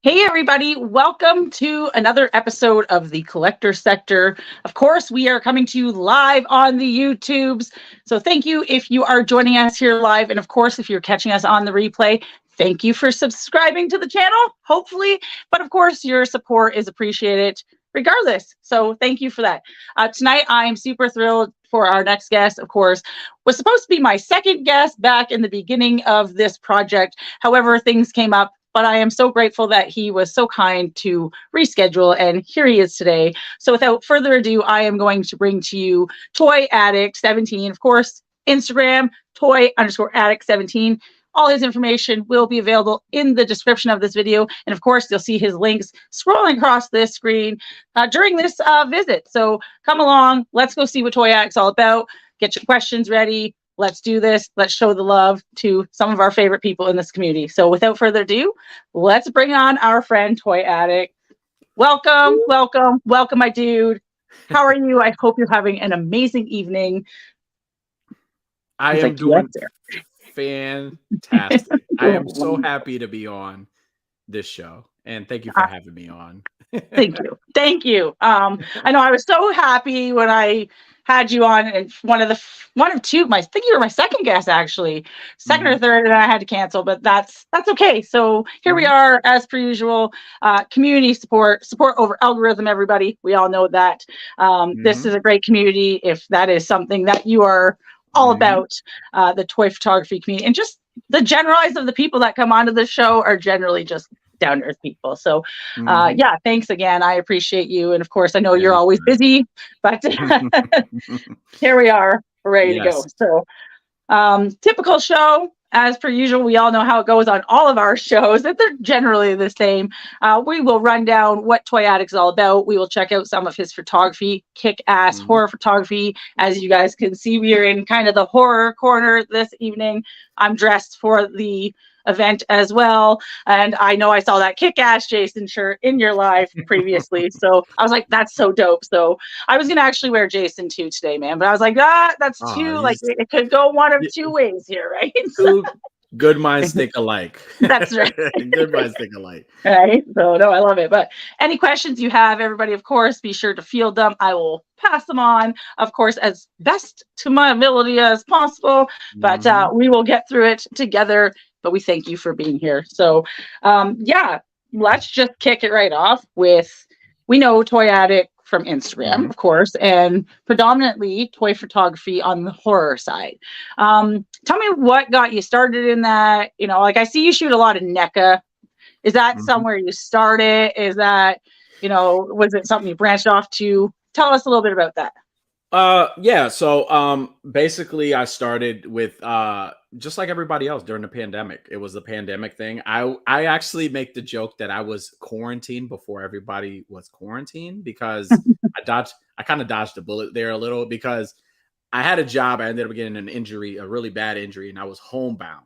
Hey, everybody, welcome to another episode of the Collector Sector. Of course, we are coming to you live on the YouTubes. So, thank you if you are joining us here live. And of course, if you're catching us on the replay, thank you for subscribing to the channel, hopefully. But of course, your support is appreciated regardless. So, thank you for that. Tonight, I'm super thrilled for our next guest, of course, was supposed to be my second guest back in the beginning of this project. However, things came up, but I am so grateful that he was so kind to reschedule, and here he is today. So without further ado, I am going to bring to you Toy Addict 17. Of course, Instagram, toy_addict17. All his information will be available in the description of this video. And of course, you'll see his links scrolling across this screen during this visit. So come along. Let's go see what Toy Addict's all about. Get your questions ready. Let's do this. Let's show the love to some of our favorite people in this community. So without further ado, let's bring on our friend Toy Addict. Welcome, welcome, welcome, my dude. How are you? I hope you're having an amazing evening. I am doing fantastic. I am so happy to be on this show, and thank you for having me on. Thank you. Thank you. I know I was so happy when I had you on, and one of two, I think you were my second guest, actually, second or third, and I had to cancel, but that's okay. So here we are, as per usual, community support over algorithm, everybody. We all know that. This is a great community. If that is something that you are all about, the toy photography community, and just the generalize of the people that come onto the show are generally just down to earth people. So yeah, thanks again. I appreciate you. And of course, I know you're always busy, but here we are, ready to go. So typical show, as per usual. We all know how it goes on all of our shows, that they're generally the same. We will run down what Toy Addict is all about. We will check out some of his photography, kick-ass horror photography. As you guys can see, we are in kind of the horror corner this evening. I'm dressed for the event as well, and I know I saw that kick-ass Jason shirt in your live previously, so I was like, that's so dope. So I was gonna actually wear Jason too today, man, but I was like, that's too, like, it could go one of two ways here, right? Two good minds think alike. That's right. Good minds think alike. Right. So no, I love it. But any questions you have, everybody, of course, be sure to field them. I will pass them on, of course, as best to my ability as possible. But we will get through it together. But we thank you for being here. So yeah, let's just kick it right off with, we know Toy Addict from Instagram, of course, and predominantly toy photography on the horror side. Tell me what got you started in that. You know, like, I see you shoot a lot of NECA. Is that somewhere you started? Is that, you know, was it something you branched off to? Tell us a little bit about that. Yeah, so basically I started with just like everybody else during the pandemic. It was the pandemic thing. I actually make the joke that I was quarantined before everybody was quarantined, because I kind of dodged the bullet there a little, because I had a job. I ended up getting an injury, a really bad injury, and I was homebound.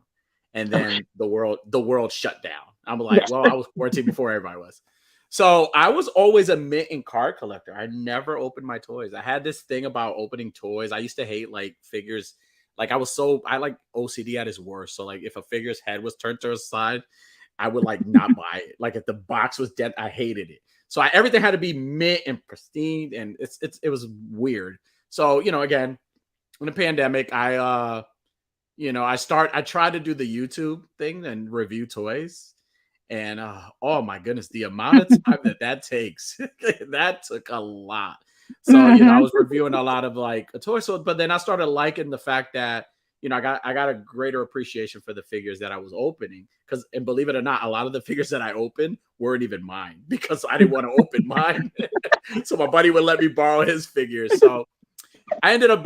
And then the world shut down. I'm like, well, I was quarantined before everybody was. So I was always a mint and card collector. I never opened my toys. I had this thing about opening toys. I used to hate, like, figures. Like, I like OCD at its worst. So, like, if a figure's head was turned to the side, I would, like, not buy it. Like, if the box was dead, I hated it. So everything had to be mint and pristine, and it was weird. So, you know, again, in the pandemic, I tried to do the YouTube thing and review toys. And oh my goodness, the amount of time that takes, that took a lot. So, you know, I was reviewing a lot of, like, a toy. So, but then I started liking the fact that, you know, I got a greater appreciation for the figures that I was opening. And believe it or not, a lot of the figures that I opened weren't even mine, because I didn't want to open mine. So my buddy would let me borrow his figures. So I ended up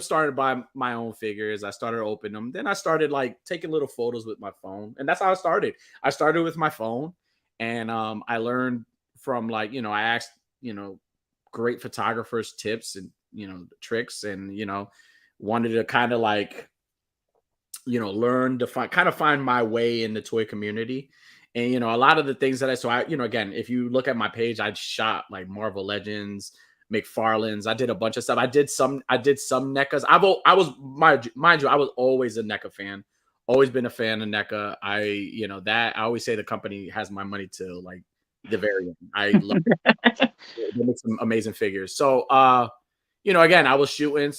starting to buy my own figures. I started opening them. Then I started, like, taking little photos with my phone. And that's how I started. I started with my phone, and I learned from, like, you know, I asked, you know, great photographers tips and, you know, tricks, and, you know, wanted to kind of, like, you know, learn to find my way in the toy community. And, you know, a lot of the things that you know, again, if you look at my page, I shot, like, Marvel Legends, McFarlane's. I did a bunch of stuff. I did some NECAs. Mind you, I was always a NECA fan Always been a fan of NECA. That I always say the company has my money to like the very end. I love they make some amazing figures. So again, I was shooting,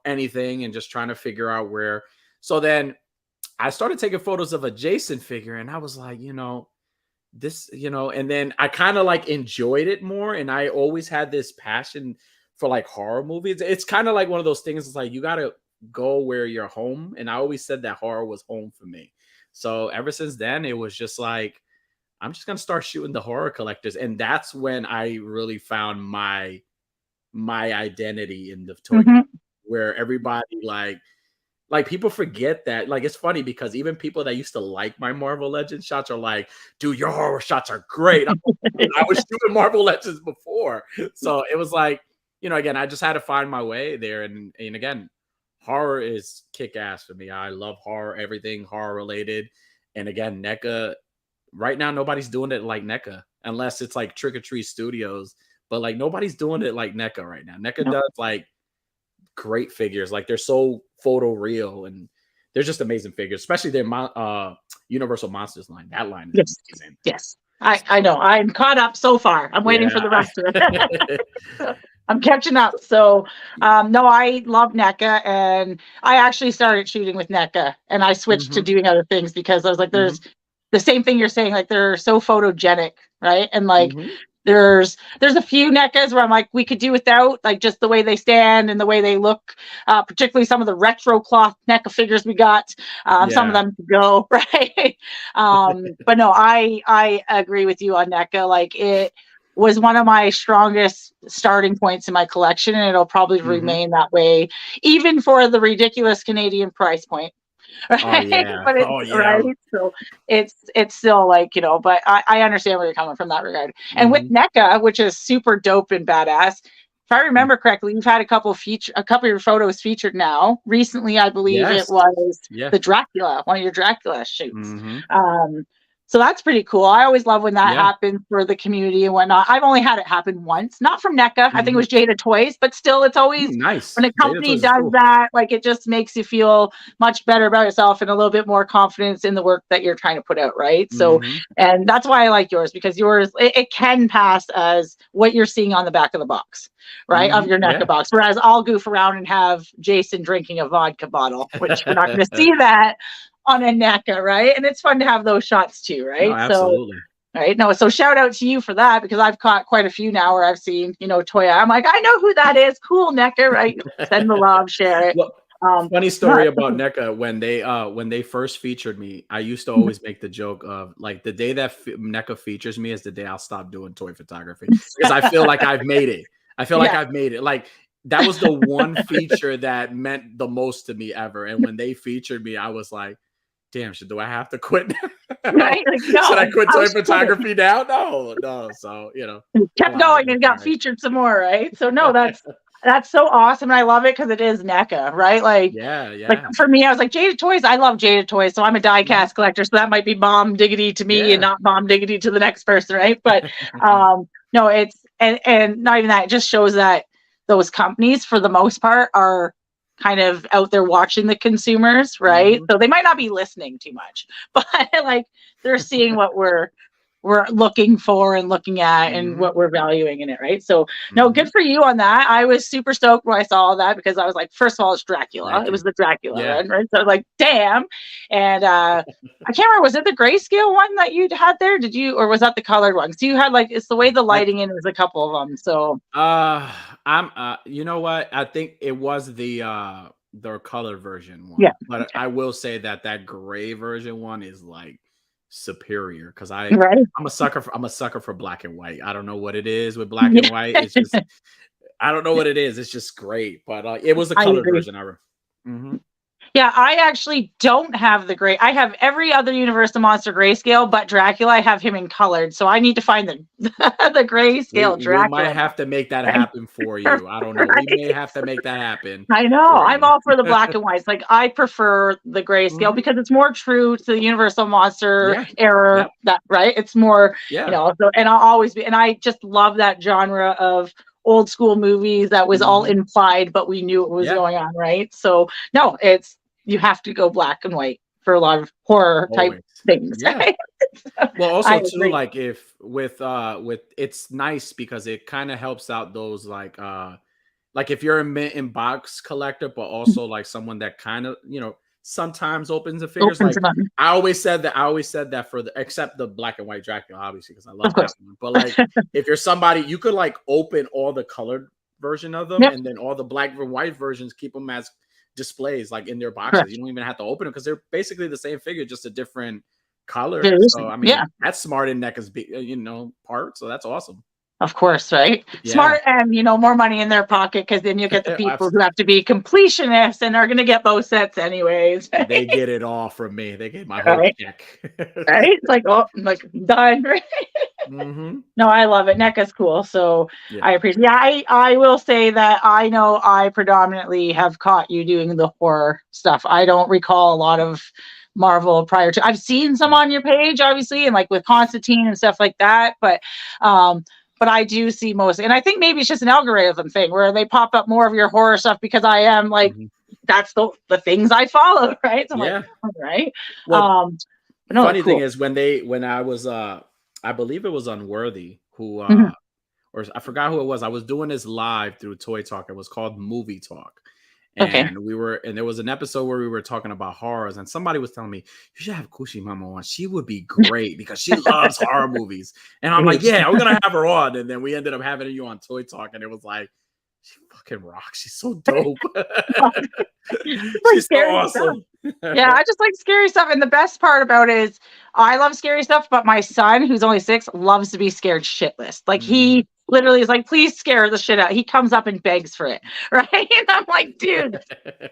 anything and just trying to figure out where. So then I started taking photos of a Jason figure and I was like, this, and then I kind of like enjoyed it more. And I always had this passion for like horror movies. It's kind of like one of those things. It's like you gotta go where you're home. And I always said that horror was home for me. So ever since then, it was just like, I'm just gonna start shooting the horror collectors. And that's when I really found my identity in the toy, Mhm. where everybody like people forget that. Like it's funny because even people that used to like my Marvel Legends shots are like, dude, your horror shots are great. I was shooting Marvel Legends before. So it was like, again, I just had to find my way there. And again, horror is kick ass for me. I love horror, everything horror related. And again, NECA, right now, nobody's doing it like NECA unless it's like Trick or Treat Studios. But like nobody's doing it like NECA right now. NECA Nope. does like great figures. Like they're so photo real and they're just amazing figures, especially their Universal Monsters line. That line is Yes. amazing. Yes. I know. I'm caught up so far. I'm waiting for the Yeah. rest of it. I'm catching up. So, no, I love NECA, and I actually started shooting with NECA, and I switched to Mhm, doing other things because I was like, mhm, there's the same thing you're saying, like they're so photogenic, right? And like mhm. there's a few NECAs where I'm like, we could do without, like just the way they stand and the way they look, particularly some of the retro cloth NECA figures we got. Some of Yeah. them to go, right? But no, I agree with you on NECA. Like it was one of my strongest starting points in my collection, and it'll probably Mhm. remain that way, even for the ridiculous Canadian price point. Oh, Right? yeah. But it's Oh, right. yeah. So it's still like, but I understand where you're coming from that regard. And with Mhm, NECA, which is super dope and badass, if I mm. remember correctly, you've had a couple of your photos featured now. Recently, I believe it Yes. was Yeah. the Dracula, one of your Dracula shoots. Mhm. Um, so that's pretty cool. I always love when that Yeah. happens for the community and whatnot. I've only had it happen once, not from NECA. I think it Mhm. was Jada Toys, but still, it's always when Nice. a Jada company Toys is does cool. that, like it just makes you feel much better about yourself and a little bit more confidence in the work that you're trying to put out, right? So, Mhm, and that's why I like yours, because yours it can pass as what you're seeing on the back of the box, right, of mhm. your NECA Yeah. box. Whereas I'll goof around and have Jason drinking a vodka bottle, which we're not going to see that on a NECA, right? And it's fun to have those shots too, No, right? So, absolutely. right, no, so shout out to you for that, because I've caught quite a few now where I've seen, Toya. I'm like, I know who that is. Cool, NECA, right? Send the love, share it. Well, funny No, story about NECA. When they first featured me, I used to always make the joke of like the day that NECA features me is the day I'll stop doing toy photography because I feel like I've made it. I feel like yeah. I've made it. Like that was the one feature that meant the most to me ever. And when they featured me, I was like, damn, do I have to quit now? Right? Like, Should I no, quit how toy should it? photography now? No, no. So, Kept allow it. going It's and all got featured some more, right? So no, that's so awesome. And I love it because it is NECA, right? Yeah, Like yeah. for me, I was like, Jada Toys, I love Jada Toys. So I'm a die Mhm. cast collector. So that might be bomb diggity to me and Yeah. not bomb diggity to the next person, right? But no, it's and not even that, it just shows that those companies for the most part are kind of out there watching the consumers, right? Mhm, So they might not be listening too much, but like they're seeing what we're looking for and looking at and mhm, what we're valuing in it, right? So no, good mhm. for you on that. I was super stoked when I saw that, because I was like, first of all, it's Dracula. Thank It was you. the Dracula Yeah. one, right? So I was like, damn. And I can't remember, was it the grayscale one that you had there? Did you, or was that the colored one? So you had like, it's the way the I lighting in, it was a couple of them. So I'm you know what? I think it was the color version yeah, one. But I will say that that gray version one is like superior because right. I'm a sucker for black and white. I don't know what it is with black and white. It's just I don't know what it is. It's just great. But it was the I colored agree. version. Mhm. Yeah, I actually don't have the gray. I have every other Universal Monster grayscale, but Dracula, I have him in colored. So I need to find the the grayscale We might Dracula, have to make that right? happen for you. I don't know. We may Right? have to make that happen I know. for I'm you. all for the black and whites. Like I prefer the grayscale Mhm. because it's more true to the Universal Monster Yeah. era. Yep. That right? It's more, Yeah. So, and I'll always be. And I just love that genre of old school movies that was all Mhm. implied, but we knew what was Yeah. going on, right? So no, it's you have to go black and white for a lot of horror type Always. things. Yeah. Well, I also too, agree. like if with it's nice because it kind of helps out those like if you're a mint in box collector, but also like someone that kind of sometimes opens the figures. Open to Like them, I always said that for the except the black and white Dracula, obviously, because I of love that course. one. But like if you're somebody, you could like open all the colored version of them, Yep, and then all the black and white versions keep them as displays like in their boxes. You correct. don't even have to open them because they're basically the same figure, just a different color. So Variation. I Yeah. mean, that's smart in NECA's part. So that's awesome. Of course, right? Yeah. Smart and more money in their pocket because then you get the people Abs- who have to be completionists and are going to get both sets anyways, They get it all from me. They get my whole right? check. Right? It's like, oh, I'm like done. Right? Hmm. No, I love it. NECA's cool, so Yeah. I appreciate. Yeah, I will say that I know I predominantly have caught you doing the horror stuff. I don't recall a lot of Marvel prior to. I've seen some on your page, obviously, and like with Constantine and stuff like that, um, but I do see most, and I think maybe it's just an algorithm thing where they pop up more of your horror stuff because I am like Hmm. that's the things I follow, right? So I'm like, Yeah. all right. Well, But no, funny thing cool. is when I was I believe it was Unworthy who Mhm. or I forgot who it was. I was doing this live through Toy Talk. It was called Movie Talk. Okay. And there was an episode where we were talking about horrors, and somebody was telling me you should have Kushi Mama on. She would be great because she loves horror movies. And I'm like, yeah, we're gonna have her on. And then we ended up having you on Toy Talk, and it was like, she fucking rocks. She's so dope. It's like She's so scary stuff. awesome. Yeah, I just like scary stuff. And the best part about it is I love scary stuff, but my son, who's only 6, loves to be scared shitless. Like Mhm. he literally is like, please scare the shit out. He comes up and begs for it. Right. And I'm like, dude,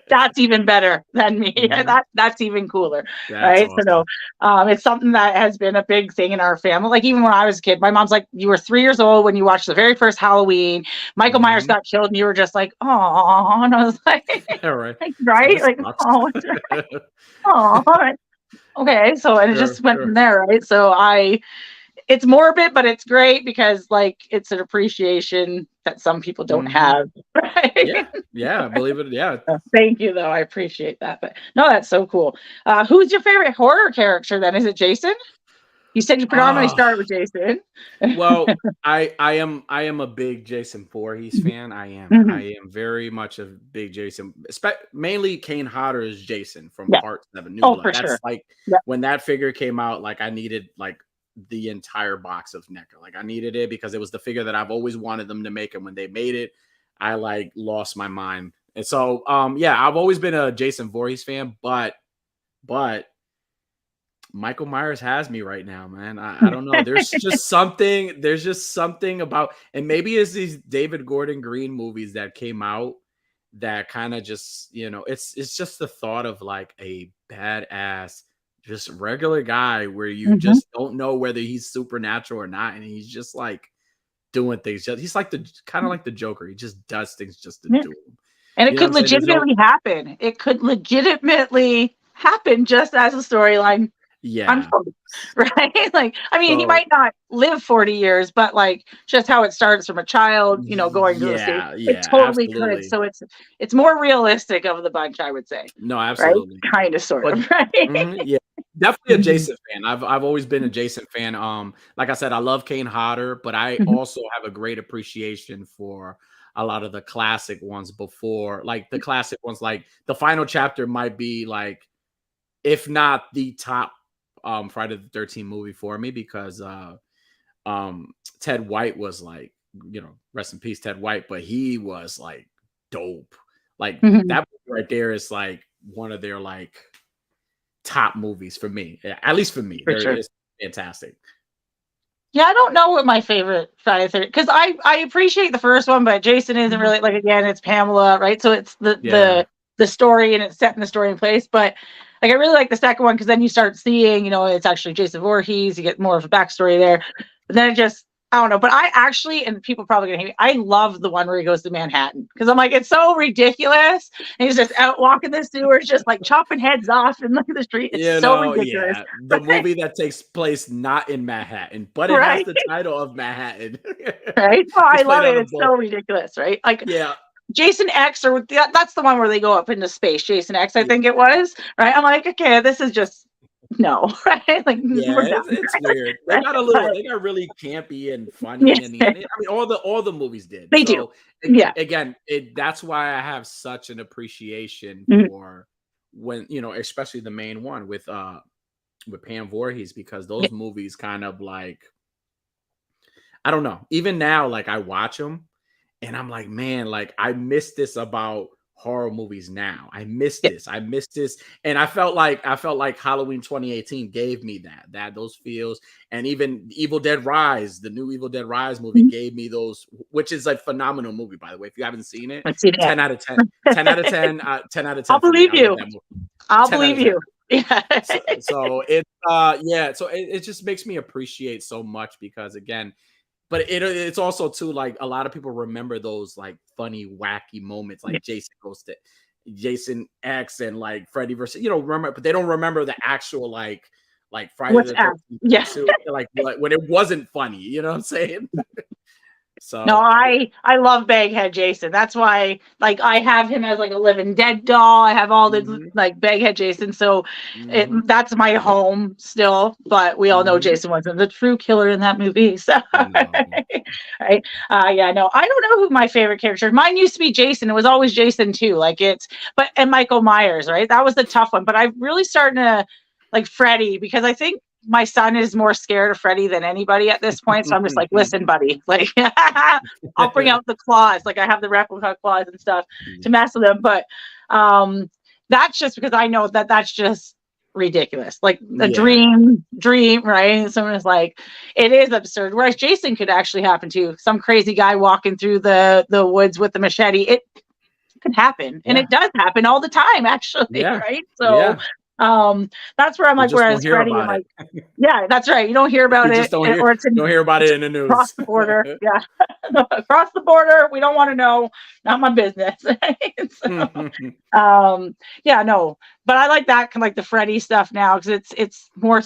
that's even better than me. Mhm. That's even cooler. That's Right. So no, awesome. it's something that has been a big thing in our family. Like even when I was a kid, my mom's like, you were 3 years old when you watched the very first Halloween. Michael Myers Mhm. got killed, and you were just like, oh, and I was like, All right. like So right, this like sucks. oh, oh, okay. So and it Sure, just went sure. from there, right? So it's morbid, but it's great because like it's an appreciation that some people don't Mhm. have. Right? Yeah, yeah, believe it. Yeah. Thank you, though. I appreciate that. But no, that's so cool. Who's your favorite horror character then? Is it Jason? You said you predominantly Ah, start with Jason. well, I am a big Jason Voorhees fan. Mhm. I am very much a big Jason, mainly Kane Hodder's Jason from Yeah. Part 7 New Oh, Blood. for That's sure. like Yeah. when that figure came out, like I needed like the entire box of NECA. Like I needed it because it was the figure that I've always wanted them to make, and when they made it, I like lost my mind. And so yeah, I've always been a Jason Voorhees fan, but Michael Myers has me right now, man. I don't know. There's just something about, and maybe it's these David Gordon Green movies that came out that kind of just, it's just the thought of like a badass, just regular guy where you Mhm. just don't know whether he's supernatural or not. And he's just like doing things. He's like the kind of like the Joker. He just does things just to Yeah. do them. And it You know what could I'm saying? There's no, legitimately happen. It could legitimately happen just as a storyline yeah. unfold, right? Like, I mean, he So might not live 40 years, but like just how it starts from a child, going to the state, yeah, it yeah, totally could. absolutely. So it's more realistic of the bunch, I would say, No, right? absolutely. Kind of, sort But of, right? yeah, definitely a Mhm. Jason fan. I've always been a Jason fan. Like I said, I love Kane Hodder, but I Mhm. also have a great appreciation for a lot of the classic ones before, like the classic ones, like the final chapter might be like, if not the top Friday the 13th movie for me, because um Ted White was like, rest in peace, Ted White, but he was like dope. Like Mhm. that movie right there is like one of their like top movies for me. At least for me. For There sure. is fantastic. Yeah, I don't know what my favorite Friday the 13th because I appreciate the first one, but Jason isn't Mhm. really like again, it's Pamela, right? So it's the Yeah. the the story and it's setting the story in place. But like I really like the second one because then you start seeing, it's actually Jason Voorhees, you get more of a backstory there. But then it just I don't know. But I actually, and people probably gonna hate me, I love the one where he goes to Manhattan because I'm like, it's so ridiculous. And he's just out walking the sewers, just like chopping heads off in like the street. It's so ridiculous. Yeah. The movie that takes place not in Manhattan, but it has Right. the title of Manhattan. Right? Oh, I He's playing love it. on a It's so boat. ridiculous, right? Like Yeah. Jason X, or that's the one where they go up into space. Jason X, I think it was, right? I'm like, okay, this is just no, right? Like Yeah, we're done, it's weird. They right? got a little, But they got really campy and funny yes, in the end. I mean, all the movies did. they do. So Yeah. again, that's why I have such an appreciation Mhm. for when, especially the main one with Pam Voorhees, because Yeah. those movies kind of like, I don't know. Even now, like I watch them and I'm like, man, like I miss this about horror movies now. I miss Yeah. this. I miss this. And I felt like Halloween 2018 gave me that those feels. And even Evil Dead Rise, the new Evil Dead Rise movie Mhm. gave me those, which is a phenomenal movie, by the way. If you haven't seen it, I've seen it. 10 out of 10. 10 out of 10. 10 out of I'll 10 for me. believe I love you. that movie. I'll 10 out believe of 10. you. Yeah. So it yeah, so it just makes me appreciate so much because again, but it's also too like a lot of people remember those like funny, wacky moments like Jason X and like Freddy versus remember, but they don't remember the actual like Friday What's the up? 13th Yeah. part two, like when it wasn't funny, you know what I'm saying? No, So I love Baghead Jason. That's why like I have him as like a living dead doll. I have all the mhm, like Baghead Jason. So mhm, that's my home still. But we all know mhm. Jason wasn't the true killer in that movie. So No. right. Yeah, no, I don't know who my favorite character. Mine used to be Jason. It was always Jason too. Like and Michael Myers, right? That was the tough one. But I'm really starting to like Freddy because I think my son is more scared of Freddy than anybody at this point. So I'm just like, listen, buddy, like I'll bring out the claws. Like I have the replica claws and stuff to mess with them. But um that's just because I know that that's just ridiculous. Like a Yeah. dream, right? Someone is like, it is absurd. Whereas Jason could actually happen to some crazy guy walking through the woods with the machete. It could happen. And Yeah. it does happen all the time, actually, Yeah. right? So Yeah. that's where I'm You like, just don't whereas hear Freddie, I'm about it. like, yeah, that's right. You don't hear about You just it, don't hear or it's in it in the across news. the border. Yeah. Across the border. We don't want to know. Not my business. So, yeah, no, but I like that kind of like the Freddy stuff now because it's more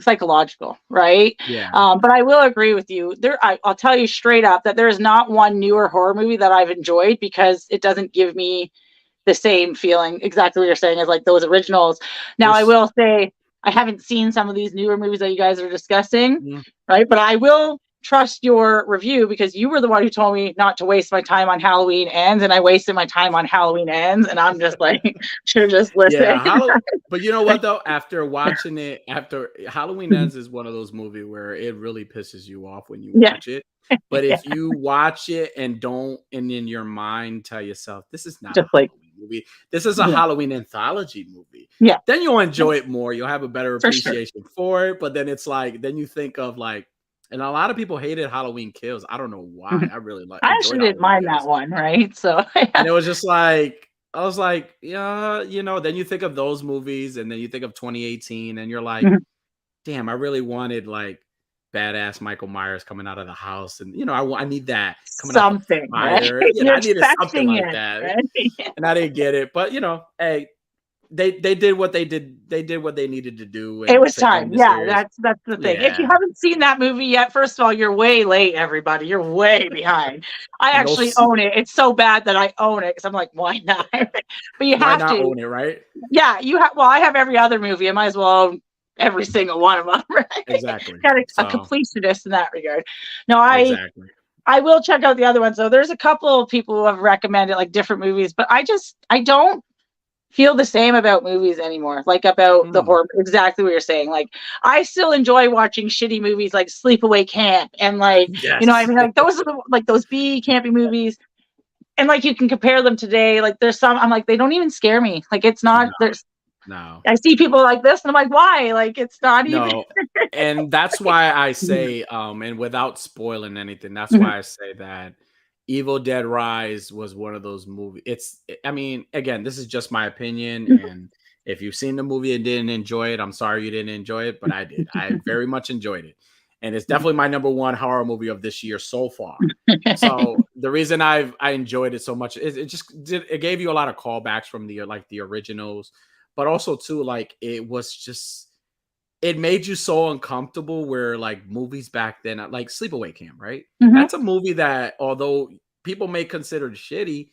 psychological, right? Yeah. But I will agree with you. I'll tell you straight up that there is not one newer horror movie that I've enjoyed because it doesn't give me the same feeling exactly what you're saying as like those originals. Now I There's will say I haven't seen some of these newer movies that you guys are discussing, mm, right? But I will trust your review because you were the one who told me not to waste my time on Halloween Ends, and I wasted my time on Halloween Ends, and I'm just like, should have just listened. yeah, but you know what though? After watching it, after Halloween Ends is one of those movies where it really pisses you off when you Yeah, watch it. But yeah, if you watch it and don't, and in your mind tell yourself, this is not a just like Halloween movie, this is a yeah, Halloween anthology movie, yeah, then you'll enjoy it more. You'll have a better for sure. appreciation for it. But then it's like, then you think of like, and a lot of people hated Halloween Kills. I don't know why. Mhm. I really I enjoyed actually didn't Halloween mind that Kills. one, right? So And yeah. it was just like, I was like, yeah, then you think of those movies and then you think of 2018 and you're like, Mhm. damn, I really wanted like badass Michael Myers coming out of the house. And, I need that coming out the Something, right? fire. You're I needed something expecting like it, that. right? And I didn't get it. But, hey, they did what they did. They did what they needed to do It and was to time. end the Yeah, series. that's the thing. If you Yeah. haven't seen that movie yet, first of all, you're way late, everybody. You're way behind. I No, actually own it. It's so bad that I own it because I'm like, why not? But you why have not to. own it, right? Yeah, you have. Well, I have every other movie. I might as well own every single one of them. Right? Exactly. Got a So, completionist in that regard. No, I exactly. will check out the other ones though. There's a couple of people who have recommended like different movies, but I don't feel the same about movies anymore. Like about the Mm, horror, exactly what you're saying. Like I still enjoy watching shitty movies like Sleepaway Camp and like I yes. mean like those are like those B campy movies. And like you can compare them today. Like there's some I'm like they don't even scare me. Like it's not No, there's no. I see people like this and I'm like why? Like it's not even. No, and that's why I say, and without spoiling anything, that's Mhm, why I say that Evil Dead Rise was one of those movies. I mean, again, this is just my opinion, mhm, and if you've seen the movie and didn't enjoy it, I'm sorry you didn't enjoy it, but I did. I very much enjoyed it, and it's mhm. definitely my number one horror movie of this year so far. So the reason I enjoyed it so much is it gave you a lot of callbacks from the originals, but also too like it was just it made you so uncomfortable where like movies back then, like Sleepaway Camp, right? Mhm. That's a movie that although people may consider it shitty,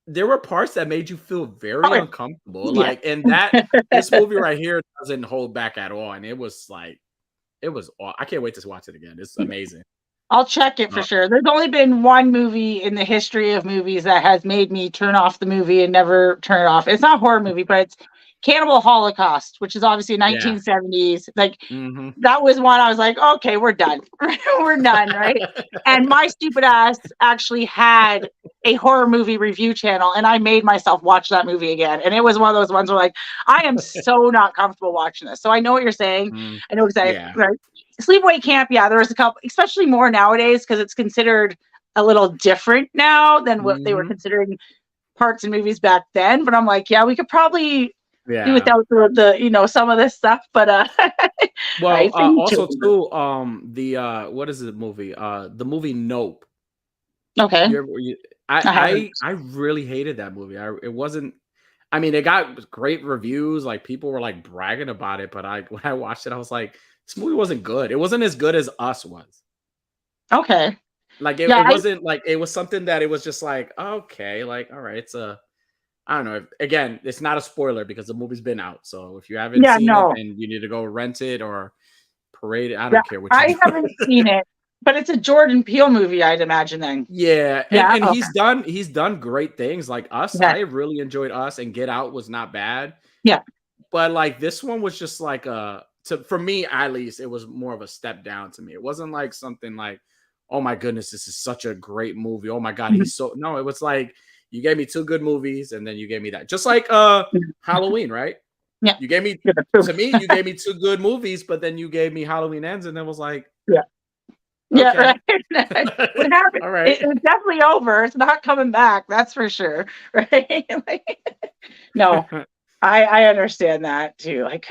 there were parts that made you feel very Oh, uncomfortable. yeah. Like, and that this movie right here doesn't hold back at all. And it was like, I can't wait to watch it again. It's amazing. I'll check it for Uh, sure. There's only been one movie in the history of movies that has made me turn off the movie and never turn it off. It's not a horror movie, but it's Cannibal Holocaust, which is obviously yeah. 1970s. Like Hmm. that was one I was like, okay, we're done. We're done, right? And my stupid ass actually had a horror movie review channel, and I made myself watch that movie again. And it was one of those ones where like, I am so not comfortable watching this. So I know what you're saying. Mm, I know exactly, yeah. right? Sleepaway Camp, yeah, there was a couple, especially more nowadays because it's considered a little different now than what they were Hmm. considering parts in movies back then. But I'm like, yeah, we could probably do Yeah. without the some of this stuff. But Well, right, for you also children. too, the what is the movie? The movie Nope. Okay, You I haven't. I really hated that movie. It wasn't. I mean, it got great reviews. Like people were like bragging about it, but I when I watched it, I was like, this movie wasn't good. It wasn't as good as Us was. Okay, Like yeah, it wasn't like it was something that it was just like okay, like all right, it's a I don't know. Again, it's not a spoiler because the movie's been out. So if you haven't yeah, seen it, no, then you need to go rent it or parade it. I yeah, don't care what you I do. haven't seen it, but it's a Jordan Peele movie, I'd imagine. Then, Yeah, yeah, and okay, he's done great things like Us. yeah, I really enjoyed Us, and Get Out was not bad. yeah, But like this one was just like for me at least, it was more of a step down to me. It wasn't like something like, oh my goodness, this is such a great movie. Oh my god, mhm, he's so no, it was like you gave me two good movies and then you gave me that. Just like mhm, Halloween, right? yeah, You gave me yeah, the proof. to me, you gave me two good movies, but then you gave me Halloween Ends, and then was like, Yeah. Yeah, okay. right. What happened? All right. It's definitely over. It's not coming back. That's for sure. Right? Like, no, I understand that too. Like,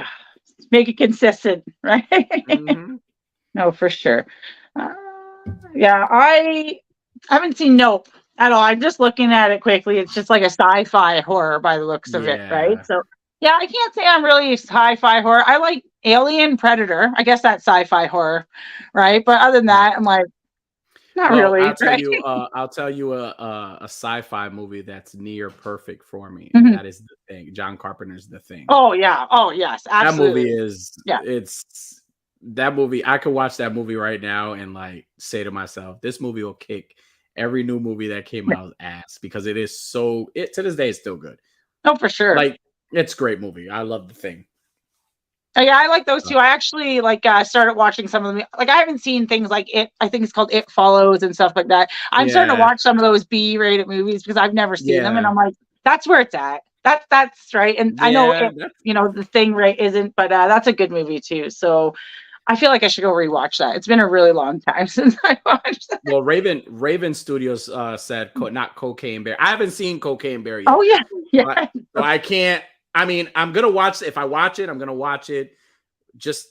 make it consistent, right? Hmm. No, for sure. Uh, yeah, I haven't seen Nope at all. I'm just looking at it quickly. It's just like a sci-fi horror by the looks of it, right? Yeah. So, yeah, I can't say I'm really sci-fi horror. I like Alien, Predator. I guess that's sci-fi horror, right? But other than Yeah. that, I'm like, not Well, really, right? I'll tell you a sci-fi movie that's near perfect for me, and Mhm. that is The Thing. John Carpenter's The Thing. Oh yeah. Oh yes, That movie absolutely. is Yeah. it's that movie. I could watch that movie right now and like say to myself, this movie will kick every new movie that came Yeah. out ass because it is so. It to this day is still good. Oh, for sure. Like it's a great movie. I love The Thing. Yeah, I like those Uh, two. I actually like started watching some of them. Like I haven't seen things like it. I think it's called It Follows and stuff like that. I'm starting to yeah, watch some of those B-rated movies because I've never seen them, and yeah, I'm like, that's where it's at. That's right. And I know yeah. it. The thing right isn't, but that's a good movie too. So I feel like I should go rewatch that. It's been a really long time since I watched that. Well, Raven Studios said not Cocaine Bear. I haven't seen Cocaine Bear Oh yet. yeah, But yeah. so I can't. I mean, I'm gonna watch. If I watch it, I'm gonna watch it. Just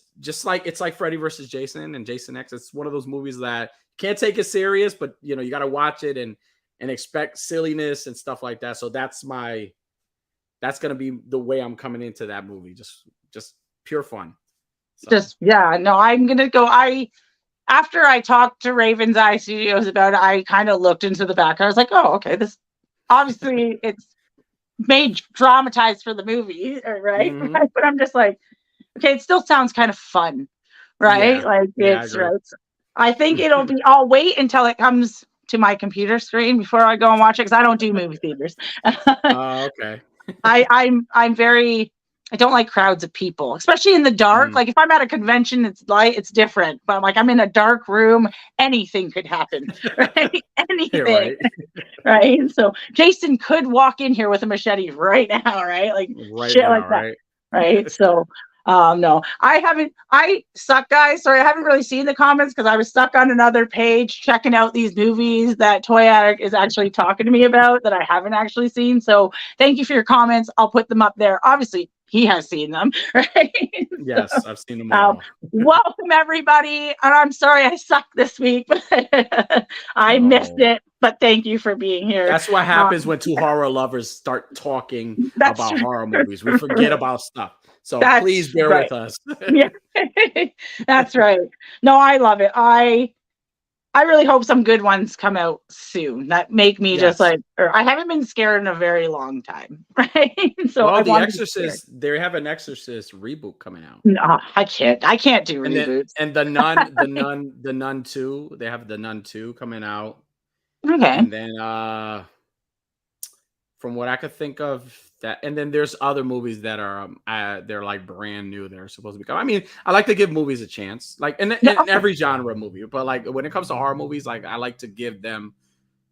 like it's like Freddy versus Jason and Jason X. It's one of those movies that can't take it serious, but you got to watch it and expect silliness and stuff like that. So that's gonna be the way I'm coming into that movie. Just pure fun. So Just yeah. No, I'm gonna go. After I talked to Raven's Eye Studios about it, I kind of looked into the back. I was like, oh, okay, this obviously it's made dramatized for the movie, right? mhm. But I'm just like, okay, it still sounds kind of fun, right? Yeah, Like yeah, I it's agree. right. I think it'll be. I'll wait until it comes to my computer screen before I go and watch it because I don't do movie theaters. Okay. I'm very I don't like crowds of people, especially in the dark. Mm, Like if I'm at a convention, it's light, it's different. But I'm like I'm in a dark room, anything could happen, right? you're Anything, right. right? So Jason could walk in here with a machete right now, right? Like Right shit like now, that, right? right? So no, I haven't. I suck, guys. Sorry, I haven't really seen the comments because I was stuck on another page checking out these movies that Toy Addict is actually talking to me about that I haven't actually seen. So thank you for your comments. I'll put them up there. Obviously, he has seen them, right? Yes, I've seen them um, all. welcome everybody, and I'm sorry I sucked this week, but I missed Oh. it. But thank you for being here. That's what happens when two horror lovers start talking That's about horror movies. We forget about stuff. So please that's bear right. with us. Yeah, that's right. No, I love it. I really hope some good ones come out soon that make me just Yes. like, or I haven't been scared in a very long time, right? So I Well, The want to be scared. Exorcist, they have an Exorcist reboot coming out. No, I can't. I can't do And then reboots. and the Nun 2, they have the Nun 2 coming out. Okay. And then from what I could think of, that, and then there's other movies that are they're like brand new. They're supposed to become. I mean, I like to give movies a chance, like No, in every genre movie. But like when it comes to horror movies, like I like to give them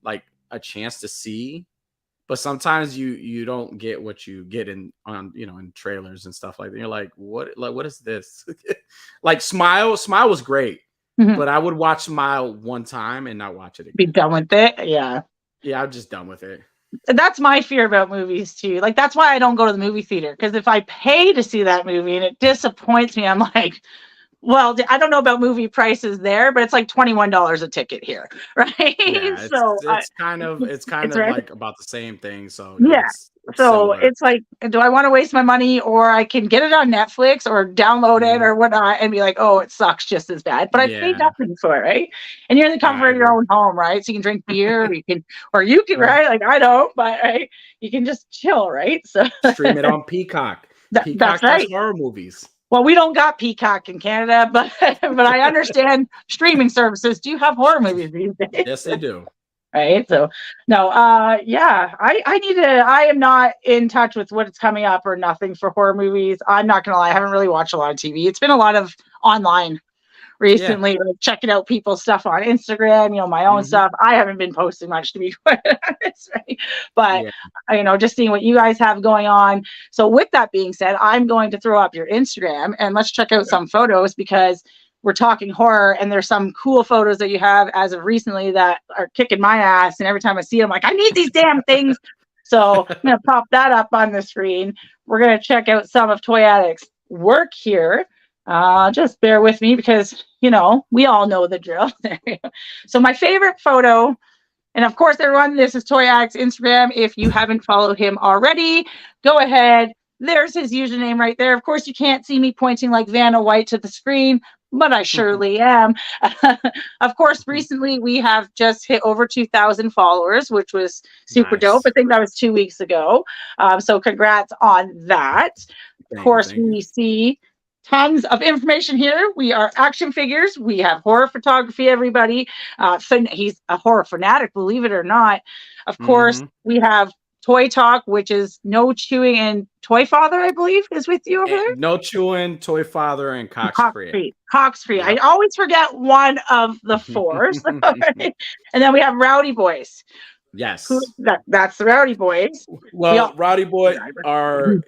like a chance to see. But sometimes you don't get what you get in on in trailers and stuff like that. You're what is this? Like Smile was great, mhm. but I would watch Smile one time and not watch it Be again. done with it. Yeah. Yeah, I'm just done with it. That's my fear about movies too. Like that's why I don't go to the movie theater, because if I pay to see that movie and it disappoints me, I'm like, well, I don't know about movie prices there, but it's like $21 a ticket here, right? Yeah, it's So it's kind of it's kind it's of right. like about the same thing. So yeah, Yeah. it's So similar. it's like, do I want to waste my money, or I can get it on Netflix or download it Mhm. or whatnot and be like, oh, it sucks just as bad. But I paid Yeah, nothing for it, right? And you're in the comfort I of your agree. own home, right? So you can drink beer, or you can, Or right? Like I don't, but right? You can just chill, right? So stream it on Peacock. that's Peacock has right. horror movies. Well, we don't got Peacock in Canada, but but I understand streaming services do have horror movies these days. Yes, they do. Right. So no, yeah, I need to, I am not in touch with what's coming up or nothing for horror movies. I'm not gonna lie, I haven't really watched a lot of TV. It's been a lot of online Yeah. recently, like checking out people's stuff on Instagram, my own Hmm. stuff. I haven't been posting much, to be quite honest, right? But Yeah. just seeing what you guys have going on. So with that being said, I'm going to throw up your Instagram and let's check out Okay. some photos, because we're talking horror and there's some cool photos that you have as of recently that are kicking my ass. And every time I see them, like, I need these damn things. So I'm going to pop that up on the screen. We're going to check out some of Toy Addict's work here. Just bear with me because, we all know the drill. So my favorite photo, and of course, everyone, this is Toy Addict's Instagram. If you haven't followed him already, go ahead. There's his username right there. Of course, you can't see me pointing like Vanna White to the screen, but I surely am. Of course, recently we have just hit over 2,000 followers, which was super dope. Nice. I think that was 2 weeks ago. So congrats on that. Of Thank you. course, Thank you. we see tons of information here. We are action figures. We have horror photography, everybody. He's a horror fanatic, believe it or not. Of course, Hmm. we have Toy Talk, which is No Chewing, and Toy Father, I believe, is with you over there. No Chewing, Toy Father, and Cox Cox Free. Free. Cox Free. I Yep. always forget one of the fours. And then we have Rowdy Boys. Yes. That's the Rowdy Boys. Well, Rowdy Boy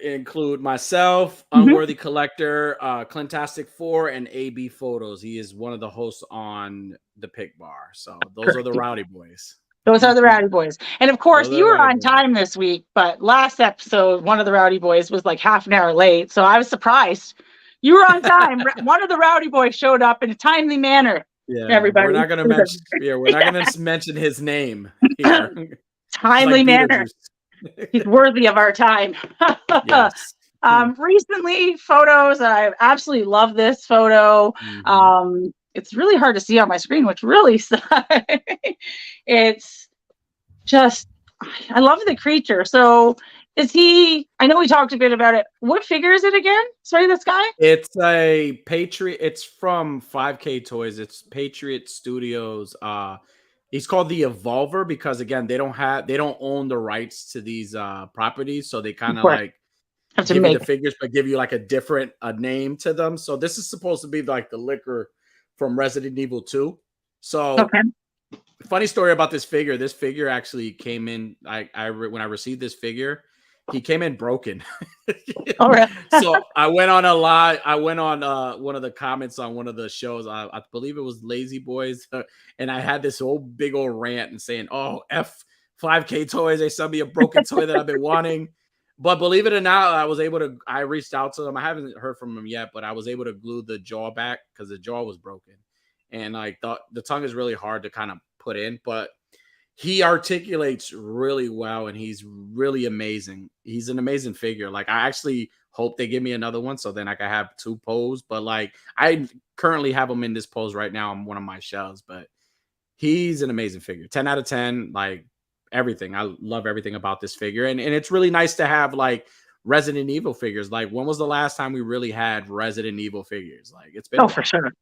include myself, Mhm. Unworthy Collector, Clintastic 4, and AB Photos. He is one of the hosts on the Pick Bar. So those are the Rowdy Boys. Those are the Rowdy Boys. And of course, Those are you the were Rowdy on Boys. time this week, but last episode, one of the Rowdy Boys was like half an hour late. So I was surprised. You were on time. One of the Rowdy Boys showed up in a timely manner. Yeah, Everybody. we're not gonna mention. Yeah, we're not gonna mention his name here. Timely Like manner. He's worthy of our time. Yes. Recently, photos. I absolutely love this photo. Mhm. It's really hard to see on my screen, which really sucks. It's just, I love the creature. So I know we talked a bit about it. What figure is it again? Sorry, this guy? It's a Patriot. It's from 5K Toys. It's Patriot Studios. He's called the Evolver because again, they don't own the rights to these properties, so they kind of like Have to give you make the figures, but give you like a different name to them. So this is supposed to be like the liquor from Resident Evil 2. So Okay. funny story about this figure. This figure actually came in. When I received this figure, he came in broken. All right. So I went on a live. I went on one of the comments on one of the shows. I believe it was Lazy Boys, and I had this whole big old rant and saying, "Oh, F 5K Toys, they sent me a broken toy that I've been wanting." But believe it or not, I reached out to them. I haven't heard from them yet, but I was able to glue the jaw back because the jaw was broken. And like the tongue is really hard to kind of put in, but he articulates really well and he's really amazing. He's an amazing figure. Like I actually hope they give me another one so then I can have two pose. But like I currently have him in this pose right now on one of my shelves, but He's an amazing figure. 10 out of 10, like everything. I love everything about this figure. And it's really nice to have like Resident Evil figures. Like, when was the last time we really had Resident Evil figures? Like, it's been a Oh, while. for sure.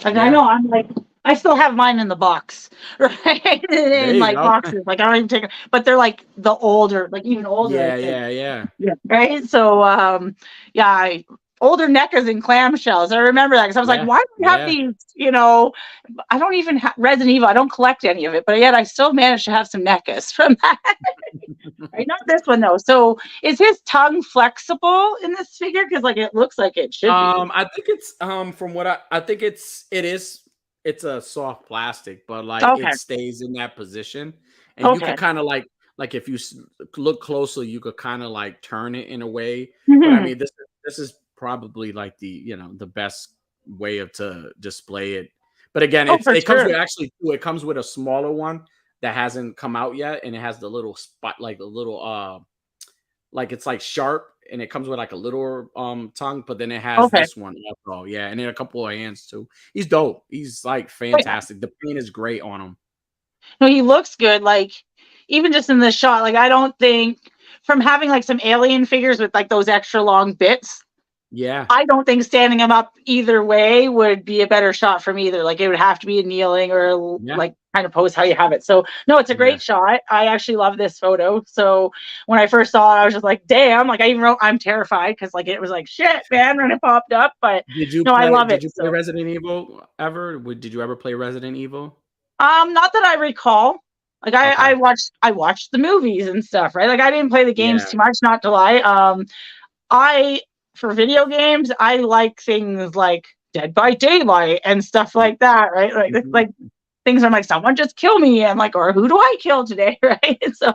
Like, I Yeah. know, I'm like, I still have mine in the box, right? There In you like go. boxes. Like, I don't even take it, but they're like the older, like even older, I Yeah, think. yeah, yeah. Yeah. Right. So, yeah, older NECAs and clamshells. I remember that because I was like, Yeah, why do we have yeah. these? I don't even have Resident Evil. I don't collect any of it, but yet I still managed to have some NECAs from that. Right? Not this one though. So, is his tongue flexible in this figure? Because like it looks like it should be. I think it's from what I think it's a soft plastic, but like Okay. it stays in that position, and you Okay. could kind of like if you look closely, you could kind of like turn it in a way. But I Mhm. mean, this is probably like the best way of to display it. But again, Oh, for it comes sure. with actually it comes with a smaller one that hasn't come out yet, and it has the little spot, like a little like it's like sharp, and it comes with like a little tongue, but then it has Okay. this one also. Yeah, and then a couple of hands too. He's dope. He's like Oh, yeah. fantastic. The paint is great on him. No, he looks good. Like even just in the shot, like I don't think from having like some alien figures with like those extra long bits, Yeah, I don't think standing him up either way would be a better shot from either. Like it would have to be a kneeling or yeah, like kind of pose how you have it. So no, it's a yeah. great shot. I actually love this photo. So when I first saw it, I was just like, damn. Like I even wrote, I'm terrified because like it was like shit, man, when it popped up. But no, I love Did it. you play So Resident Evil ever? Did you ever play Resident Evil? not that I recall. Like Okay. I watched the movies and stuff, right? Like I didn't play the games Yeah. too much, not to lie. I for video games, I like things like Dead by Daylight and stuff like that, right? Mhm. Like things I'm like, someone just kill me, and like, or who do I kill today, right? So,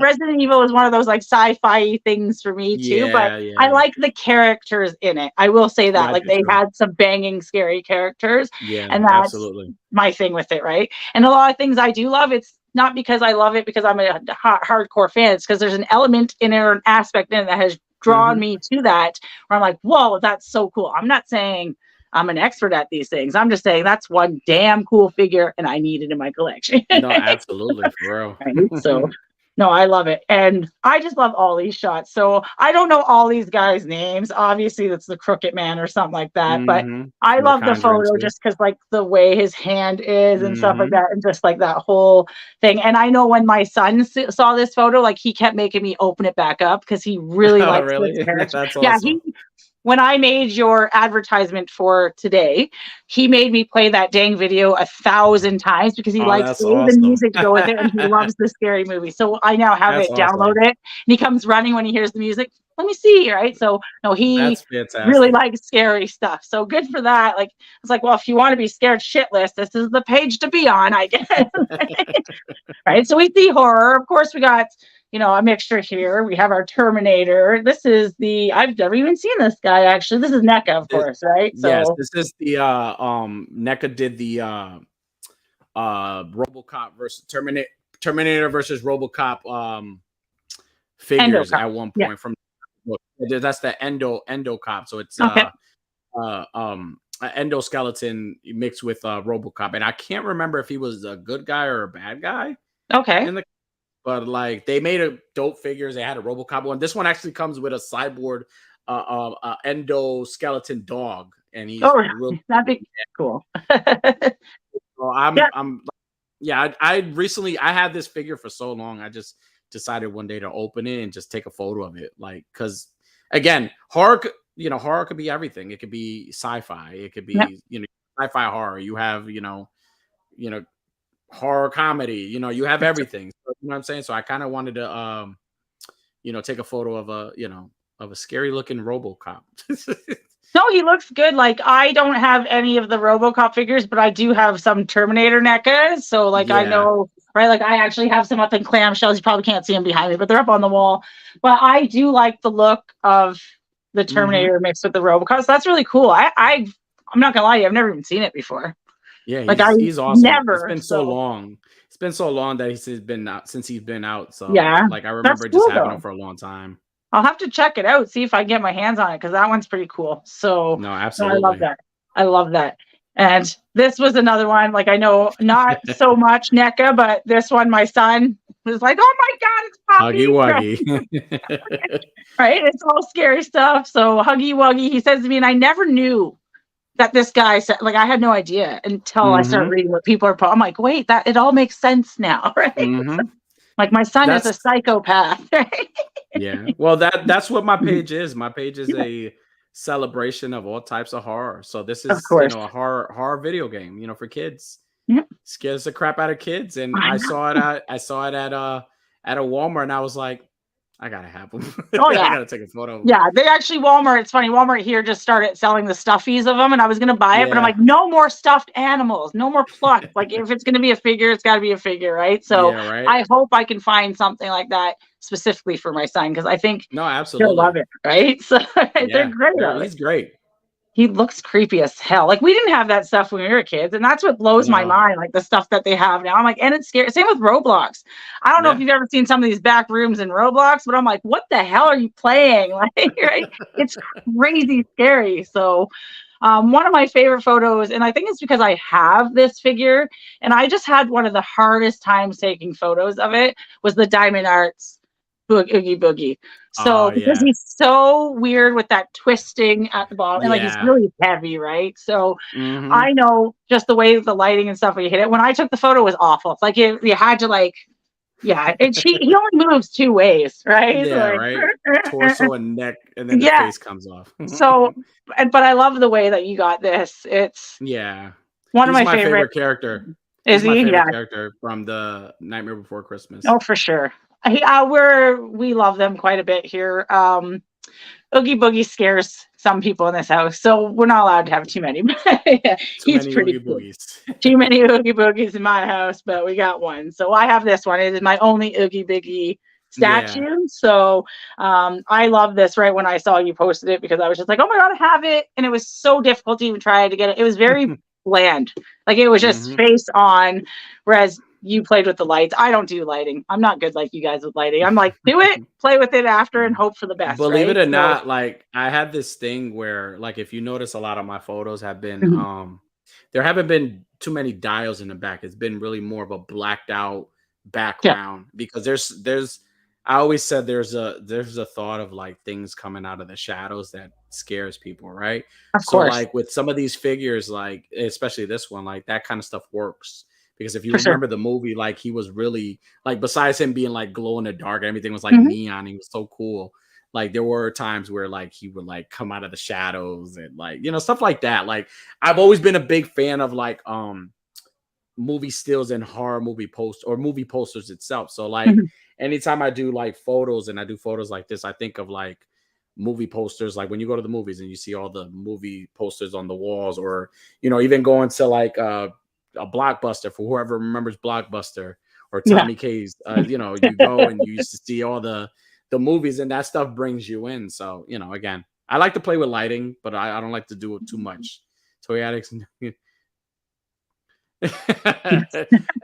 Resident Evil is one of those like sci-fi things for me too. But Yeah, I yeah. like the characters in it. I will say Yeah, that, I like, do they too. had some banging, scary characters, Yeah, and that's absolutely. my thing with it, right? And a lot of things I do love, it's not because I love it because I'm a hardcore fan. It's because there's an element in it or an aspect in it that has drawn Mhm. me to that where I'm like, whoa, that's so cool. I'm not saying I'm an expert at these things. I'm just saying that's one damn cool figure and I need it in my collection. No, absolutely, for Right? So real. no, I love it. And I just love all these shots. So I don't know all these guys' names. Obviously, that's the Crooked Man or something like that. But Mhm. I From The love the Conjuring photo too. just because, like, the way his hand is and stuff like Mhm. that, and just like that whole thing. And I know when my son saw this photo, like, he kept making me open it back up because he really Oh, likes this really? character. That's Yeah, awesome. when I made your advertisement for today, he made me play that dang video 1,000 times because he Oh, likes that's the awesome. music to go with it and he loves the scary movie. So I now have That's it downloaded awesome. and he comes running when he hears the music. Let me see, right? So no, he That's really fantastic. likes scary stuff. So good for that. Like it's like, well, if you want to be scared shitless, this is the page to be on, I guess. Right? So we see horror. Of course, we got a mixture here. We have our Terminator. This is I've never even seen this guy actually. This is NECA, of This course, right? Yes, So this is the, NECA did the, RoboCop versus Terminator versus RoboCop, figures Endocop. at one Yeah. point from that's the Endocop, so it's, Okay. a endoskeleton mixed with, RoboCop, and I can't remember if he was a good guy or a bad guy Okay. in the but, like, they made a dope figures, they had a RoboCop one. This one actually comes with a cyborg, endoskeleton dog, and he's Oh, real. that'd be cool. So Yeah. yeah, I recently I had this figure for so long. I just decided one day to open it and just take a photo of it, like because again, horror could be everything. It could be sci-fi. It could Yeah. be sci-fi horror. You have you know horror comedy. You have everything. So, you know what I'm saying? So I kind of wanted to take a photo of a scary looking RoboCop. No, he looks good. Like I don't have any of the RoboCop figures, but I do have some Terminator NECAs. So like I Yeah. know, right? Like I actually have some up in clamshells. You probably can't see them behind me, but they're up on the wall. But I do like the look of the Hmm. Terminator mixed with the RoboCop. So that's really cool. I'm not gonna lie to you, I've never even seen it before. Yeah, Like I he's awesome. It's never. been so So long. It's been so long that he's been out since he's been out. So yeah, like I that's remember just cool having him though. for a long time. I'll have to check it out, see if I can get my hands on it because that one's pretty cool. So No, no, I love absolutely. that. I love that. And this was another one. Like I know not so much NECA, but this one, my son was like, "Oh my God, it's Huggy Poppy!" Wuggy. Right? It's all scary stuff. So Huggy Wuggy, he says to me, and I never knew that this guy said, like, I had no idea until I started Hmm. reading what people are. I'm like, wait, that it all makes sense now, right? Hmm. Like my son is a That's psychopath, right? yeah. Well, that's what my Mhm. page is. My page is Yeah, a celebration of all types of horror. So this of is, course. a horror video game, for kids. Yeah, Scares the crap out of kids. And I I know. saw it at a Walmart, and I was like, I gotta have them. Oh I yeah. gotta take a photo of them. Yeah, they actually Walmart. It's funny. Walmart here just started selling the stuffies of them, and I was gonna buy it, but I'm Yeah. like, no more stuffed animals, no more plush. Like if it's gonna be a figure, it's got to be a figure, right? So Yeah, right. I hope I can find something like that specifically for my son because I think No, he'll love absolutely. it, right? So they're Yeah. great of it. He's great. He looks creepy as hell. Like we didn't have that stuff when we were kids, and that's what blows my No. mind. Like the stuff that they have now, I'm like, and it's scary. Same with Roblox. I don't know if Yeah. you've ever seen some of these back rooms in Roblox, but I'm like, what the hell are you playing? Like, right? It's crazy scary. So, one of my favorite photos, and I think it's because I have this figure, and I just had one of the hardest times taking photos of it. Was the Diamond Arts Oogie Boogie. Oh So because yeah. he's so weird with that twisting at the bottom, and like he's Yeah. really heavy, right? So Hmm. I know just the way the lighting and stuff when you hit it. When I took the photo, it was awful. It's like you had to like, yeah. And he only moves two ways, right? Yeah, Like, right. Torso and neck, and then the yeah. face comes off. So, but I love the way that you got this. It's Yeah. one of He's my my favorite. favorite character. Is He's my he? Yeah. favorite character from the Nightmare Before Christmas. Oh, for sure. We love them quite a bit here. Oogie Boogie scares some people in this house, so we're not allowed to have too many. Yeah, Too he's many pretty Oogie cool. Boogies. Too many Oogie Boogies in my house, but we got one. So I have this one. It is my only Oogie Boogie Yeah. statue. So I love this right when I saw you posted it because I was just like, oh my God, I have it. And it was so difficult to even try to get it. It was very bland. Like it was just Hmm. face on, whereas you played with the lights. I don't do lighting. I'm not good like you guys with lighting. I'm like, do it, play with it after, and hope for the best, Believe it right? or So, not, like I had this thing where, like, if you notice, a lot of my photos have been mhm. there haven't been too many dials in the back. It's been really more of a blacked out Yeah, background because there's I always said there's a thought of like things coming out of the shadows that scares people, right? of So course, like with some of these figures, like especially this one, like that kind of stuff works. Because if you for sure. remember the movie, like he was really like, besides him being like glow in the dark, everything was like Mhm. neon. He was so cool. Like there were times where like he would like come out of the shadows and like stuff like that. Like I've always been a big fan of like movie stills and horror movie post or movie posters itself. So like Mhm. anytime I do like photos and I do photos like this, I think of like movie posters, like when you go to the movies and you see all the movie posters on the walls, or even going to like a Blockbuster, for whoever remembers Blockbuster, or Yeah. Tommy K's, you go and you used to see all the movies, and that stuff brings you in. So again, I like to play with lighting, but I don't like to do it too much. Toy addicts.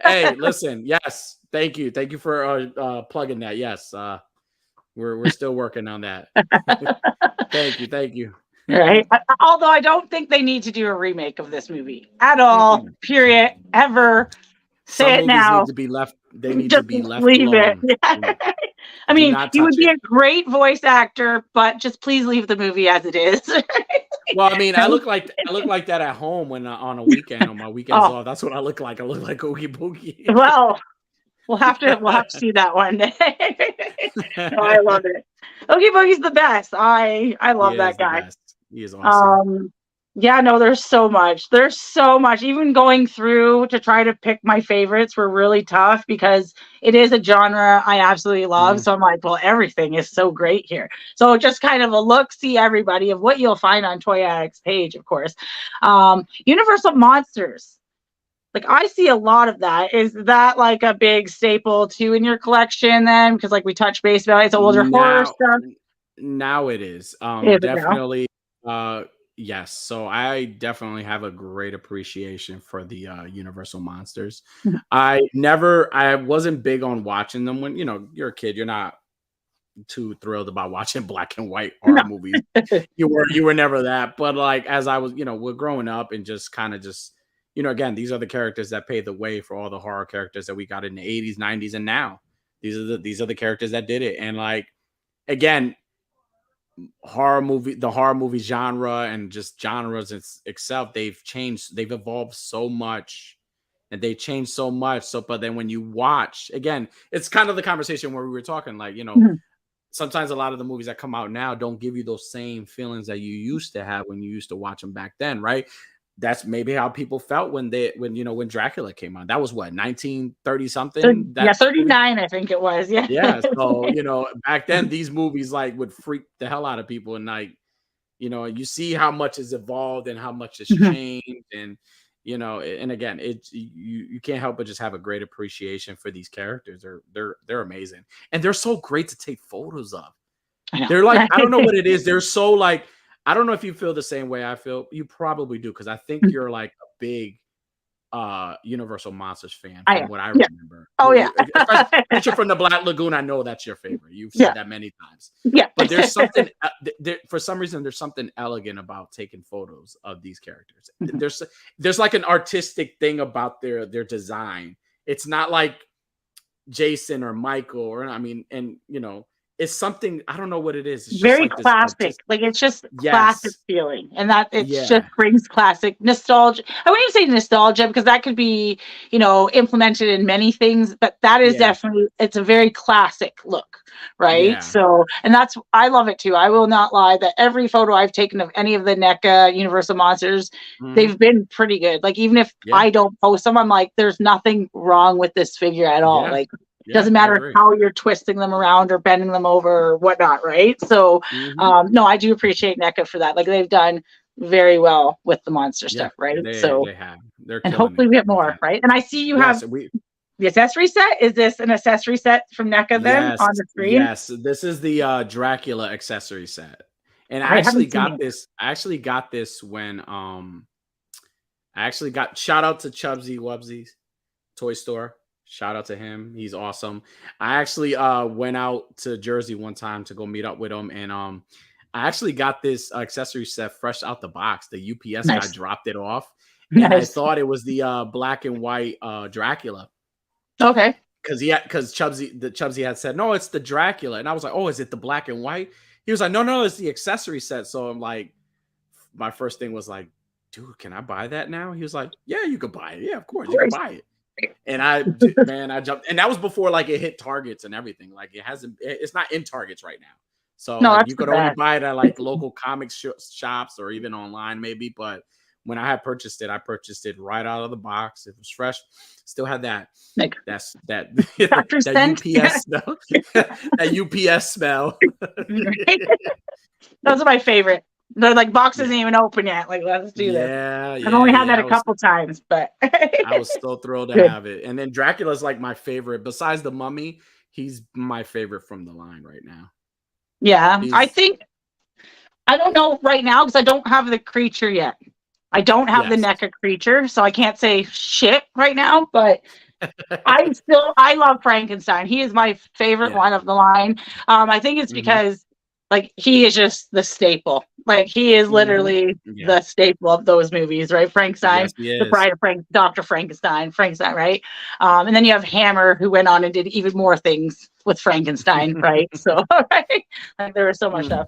Hey, listen, yes, thank you for plugging that. Yes, we're still working on that. Thank you. Right. Although I don't think they need to do a remake of this movie at all. Mm-mm. Period. Ever. Some Say it movies need now. to be left. They need to Just be left leave it. alone. I Do mean, not you would touch be it. a great voice actor, but just please leave the movie as it is. Well, I mean, I Right? look like that at home when on a weekend, on my weekends Oh, off. That's what I look like. I look like Oogie Boogie. well, we'll have to see that one day. No, I love it. Oogie Boogie's the best. I He love that is the guy. best. He is awesome. Um, yeah, no, there's so much. There's so much. Even going through to try to pick my favorites were really tough because it is a genre I absolutely love. Mm. So I'm like, well, everything is so great here. So just kind of a look, see everybody of what you'll find on Toy Addicts page, of course. Universal Monsters. Like I see a lot of that. Is that like a big staple too in your collection then? Because like we touched base about it's older horror Now, stuff. now it is. Is it now? Definitely. Yes. So I definitely have a great appreciation for the Universal monsters. I wasn't big on watching them when you're a kid. You're not too thrilled about watching black and white horror No. movies. You were never that. But like as I was, we're growing up and just kind of just you know, again, these are the characters that paved the way for all the horror characters that we got in the 80s, 90s, and now. These are the characters that did it. And like again, the horror movie genre and just genres itself, they've changed, they've evolved so much and they changed so much. So, but then when you watch again, it's kind of the conversation where we were talking, like, you know, Mhm. sometimes a lot of the movies that come out now don't give you those same feelings that you used to have when you used to watch them back then, right? That's maybe how people felt when Dracula came out. That was what, 1930 something. Yeah, That movie? 39, I think it was. Yeah. Yeah. So you know, back then these movies like would freak the hell out of people, and like, you know, you see how much has evolved and how much has Mhm. changed, and you know, and again, it's you can't help but just have a great appreciation for these characters. They're amazing, and they're so great to take photos of. I know. They're like, I don't know what it is. They're so like, I don't know if you feel the same way I feel. You probably do, because I think you're like a big Universal Monsters fan I from am. what I Yeah. remember. Oh, yeah. Especially from the Black Lagoon, I know that's your favorite. You've Yeah. said that many times. Yeah. But there's something for some reason there's something elegant about taking photos of these characters. Mhm. There's like an artistic thing about their design. It's not like Jason or Michael, or I mean, and you know, it's something, I don't know what it is. It's just Very like this classic. Like, it's just classic yes. feeling, and that it's Yeah. just brings classic nostalgia. I wouldn't even say nostalgia, because that could be, you know, implemented in many things, but that is Yeah. definitely, it's a very classic look, right? Yeah. So, and that's, I love it too. I will not lie that every photo I've taken of any of the NECA Universal Monsters, Mhm. they've been pretty good. Like, even if Yeah. I don't post them, I'm like, there's nothing wrong with this figure at all. Yeah. Like, Yeah, doesn't I matter agree. how you're twisting them around or bending them over or whatnot, right? So, Mhm. no, I do appreciate NECA for that. Like, they've done very well with the monster Yeah, stuff, right? they So, have. They're and killing hopefully it we get with more, that. right? And I see you Yes, have the accessory set. Is this an accessory set from NECA then yes, on the screen? yes. This is the Dracula accessory set. And I haven't seen it. I actually got this when I actually got, shout out to Chubsy Wubsy's Toy Store. Shout out to him. He's awesome. I actually went out to Jersey one time to go meet up with him, and I actually got this accessory set fresh out the box. The UPS guy Nice. dropped it off, and I Nice. thought it was the black and white Dracula, Okay. because Chubsy had said, no, it's the Dracula, and I was like, oh, is it the black and white? He was like, no, it's the accessory set. So I'm like, my first thing was like, dude, can I buy that now? He was like, yeah, you could buy it. Yeah, of course, you can buy it. And I jumped, and that was before like it hit Targets and everything. Like, it's not in Targets right now. So No, like that's you the could only best. buy it at like local comic shops or even online maybe. But when I had purchased it, I purchased it right out of the box. It was fresh. Still had that Like, that Dr. Scent. UPS smell. That UPS smell. Those are my favorite. The like box isn't even open yet. Like, let's do this. Yeah, I've only had that I a couple times, but I was so thrilled to Good. have it. And then Dracula's like my favorite. Besides the Mummy, he's my favorite from the line right now. Yeah, I He's think, I don't know right now because I don't have the creature yet. I don't have the yes. NECA creature, so I can't say shit right now, but I love Frankenstein. He is my favorite Yeah. one of the line. I think it's Mhm. because like he is just the staple. Like, he is Mhm. literally Yeah. the staple of those movies, right? Frankenstein, Yes, he the is. Bride of Dr. Frankenstein, right? And then you have Hammer, who went on and did even more things with Frankenstein, right? So, right? Like, there was so much stuff.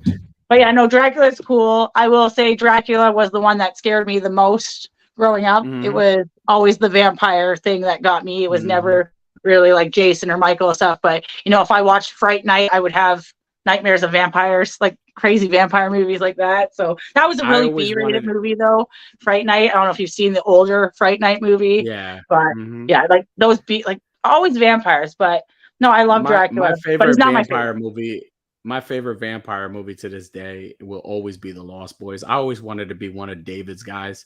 But yeah, no, Dracula's cool. I will say Dracula was the one that scared me the most growing up. It Mhm. was always the vampire thing that got me. It was Mhm. never really like Jason or Michael and stuff. But, you know, if I watched Fright Night, I would have nightmares of vampires, like crazy vampire movies like that. So that was a I really always B-rated wanted movie though. Fright Night. I don't know if you've seen the older Fright Night movie, yeah. but Mhm. yeah, like those like always vampires. But no, I love Dracula, My but he's favorite not my favorite. vampire movie to this day will always be The Lost Boys. I always wanted to be one of David's guys.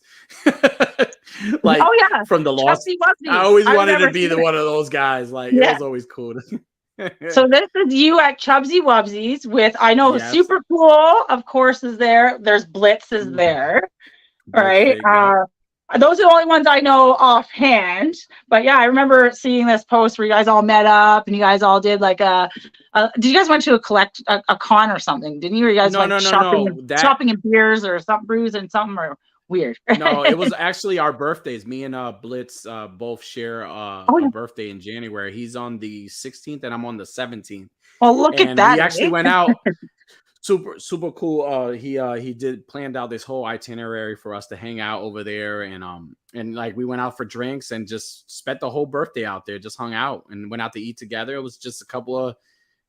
Like, Oh yeah, from The Lost. Chubsy I Wubsy. always I wanted to remember be seeing it. one of those guys. Like, it Yeah. was always cool. So this is you at Chubsy Wubsies with, I know, Yes. Super Cool, of course, is there. There's Blitz is Mhm. there, Blitz right? Fig, yep. Those are the only ones I know offhand. But yeah, I remember seeing this post where you guys all met up and you guys all did like did you guys went to a con or something? Didn't you? Or you guys No, went no, no, shopping no. That shopping in beers or something, brews and something, or Weird. No, it was actually our birthdays. Me and Blitz both share Oh a yeah. birthday in January. He's on the 16th and I'm on the 17th. Well, look at And we that, actually eh? went out. Super cool. He did planned out this whole itinerary for us to hang out over there, and like we went out for drinks and just spent the whole birthday out there, just hung out and went out to eat together. It was just a couple of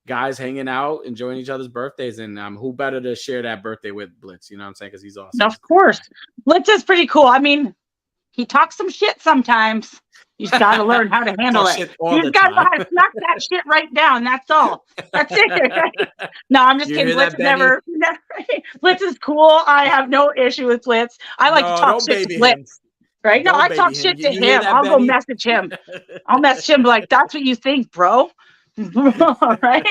guys hanging out, enjoying each other's birthdays, and who better to share that birthday with Blitz? You know what I'm saying? Because he's awesome. Of course. Blitz is pretty cool. I mean, he talks some shit sometimes. You just got to learn how to handle it. You just got to know how to knock that shit right down. That's all. That's it. No, I'm just kidding. Blitz never. Blitz is cool. I have no issue with Blitz. I like to talk shit to Blitz. Right? No, I talk shit to him. I'll go message him. I'll message him like, that's what you think, bro. right?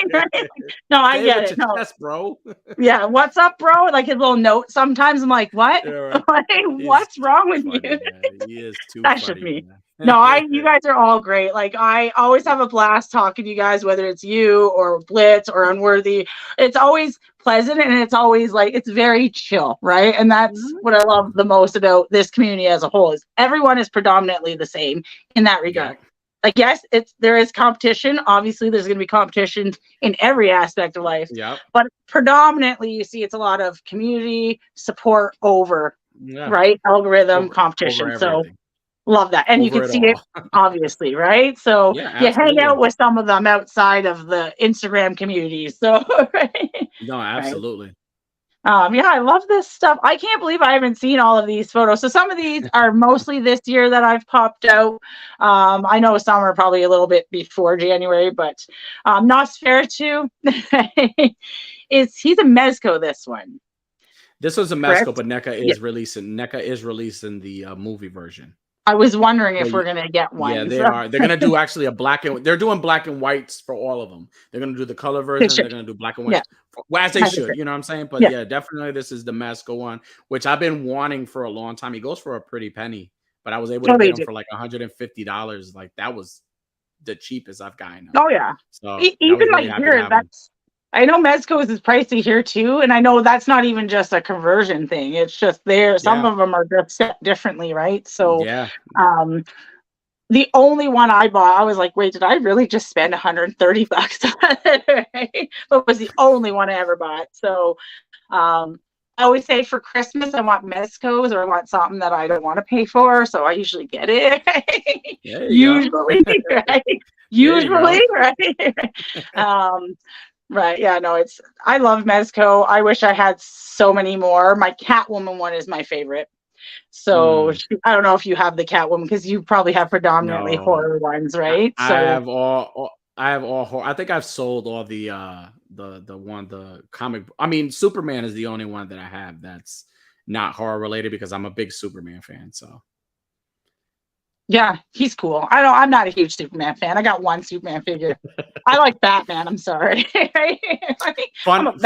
No, I get it. No, bro. Yeah, what's up, bro? Like his little note. Sometimes I'm like, what? Yeah, right. Like, what's wrong with you? Man. He is too. That's just me. No, you guys are all great. Like I always have a blast talking to you guys, whether it's you or Blitz or Unworthy. It's always pleasant and it's always like it's very chill, right? And that's what I love the most about this community as a whole is everyone is predominantly the same in that regard. Yeah. Like, yes, there is competition. Obviously, there's going to be competition in every aspect of life. Yeah. But predominantly, you see it's a lot of community support over, right? Algorithm competition. Over so love that. And you can see it, obviously, right? So you hang out with some of them outside of the Instagram community. So, right? No, absolutely. Right? Yeah, I love this stuff. I can't believe I haven't seen all of these photos. So some of these are mostly this year that I've popped out. I know some are probably a little bit before January, but Nosferatu he's a Mezco, this one. This was a Mezco, but NECA is releasing the movie version. I was wondering if we're gonna get one. Yeah, they are. They're gonna do actually they're doing black and whites for all of them. They're gonna do the color version. They're gonna do black and white, as they should. You know what I'm saying? But yeah, definitely this is the Mezco one, which I've been wanting for a long time. He goes for a pretty penny, but I was able to get him for like $150. Like that was the cheapest I've gotten. Oh yeah. So even like here, I know Mezco's is pricey here too, and I know that's not even just a conversion thing. It's just there. Some of them are just set differently, right? So the only one I bought, I was like, wait, did I really just spend $130 on it? Right? But it was the only one I ever bought. So I always say for Christmas, I want Mezco's or I want something that I don't want to pay for. So I usually get it. Usually, right? Usually, right? Right. Yeah, no, I love Mezco. I wish I had so many more. My Catwoman one is my favorite. So I don't know if you have the Catwoman because you probably have predominantly horror ones, right? I have all horror. I think I've sold all the comic. I mean, Superman is the only one that I have that's not horror related because I'm a big Superman fan. So yeah, he's cool. I'm not a huge Superman fan. I got one Superman figure. I like Batman. I'm sorry. Fun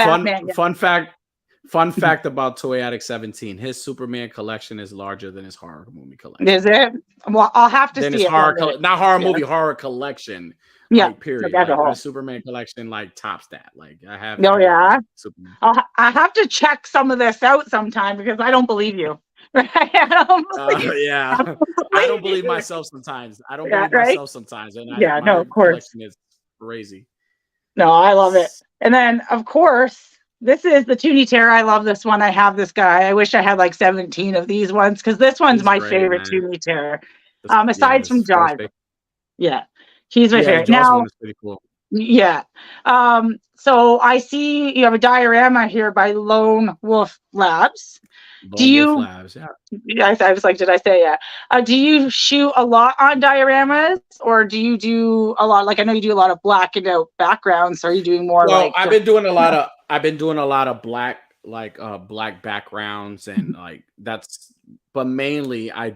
fact about Toy Addict 17. His Superman collection is larger than his horror movie collection. Is it? Well, I'll have to see it. Not horror movie, horror collection. Yeah. Like, period. Like, my Superman collection tops that. Like I have. Oh yeah. Superman. I have to check some of this out sometime because I don't believe you. Right? I don't believe myself sometimes. I don't believe myself sometimes. And no, of course. Collection is crazy. No, I love it. And then, of course, this is the Toonie Terror. I love this one. I have this guy. I wish I had like 17 of these ones because this one's my favorite Toonie Terror. Aside from Jive. Yeah, he's my favorite. Now, is pretty cool. Yeah. So I see you have a diorama here by Lone Wolf Labs. Labs, I was like, did I say do you shoot a lot on dioramas or do you do a lot? Like I know you do a lot of black and out backgrounds. So are you doing more? Well, I've been doing a lot of black, black backgrounds and like that's. But mainly, I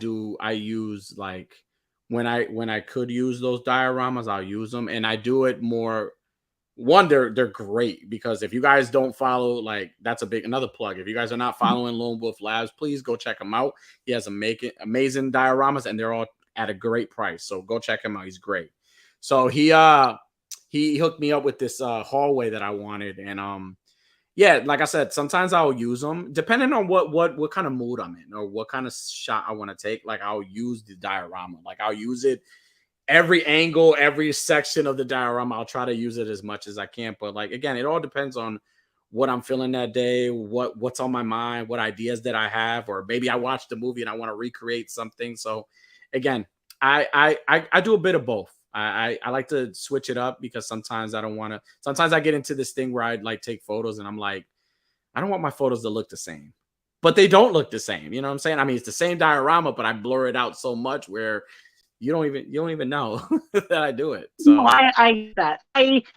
use like when I could use those dioramas, I'll use them, and I do it more. One, they're great because if you guys don't follow, like that's another plug. If you guys are not following Lone Wolf Labs, please go check him out. He has amazing dioramas and they're all at a great price. So go check him out. He's great. So he hooked me up with this hallway that I wanted, and Yeah, like I said, sometimes I'll use them depending on what kind of mood I'm in or what kind of shot I want to take. Like I'll use the diorama. Like I'll use it every angle, every section of the diorama. I'll try to use it as much as I can. But like again, it all depends on what I'm feeling that day, what's on my mind, what ideas that I have, or maybe I watched the movie and I want to recreate something. So again, I do a bit of both. I like to switch it up because sometimes I don't want to. Sometimes I get into this thing where I like take photos and I'm like, I don't want my photos to look the same, but they don't look the same. You know what I'm saying? I mean, it's the same diorama, but I blur it out so much where you don't even know that I do it. No, So I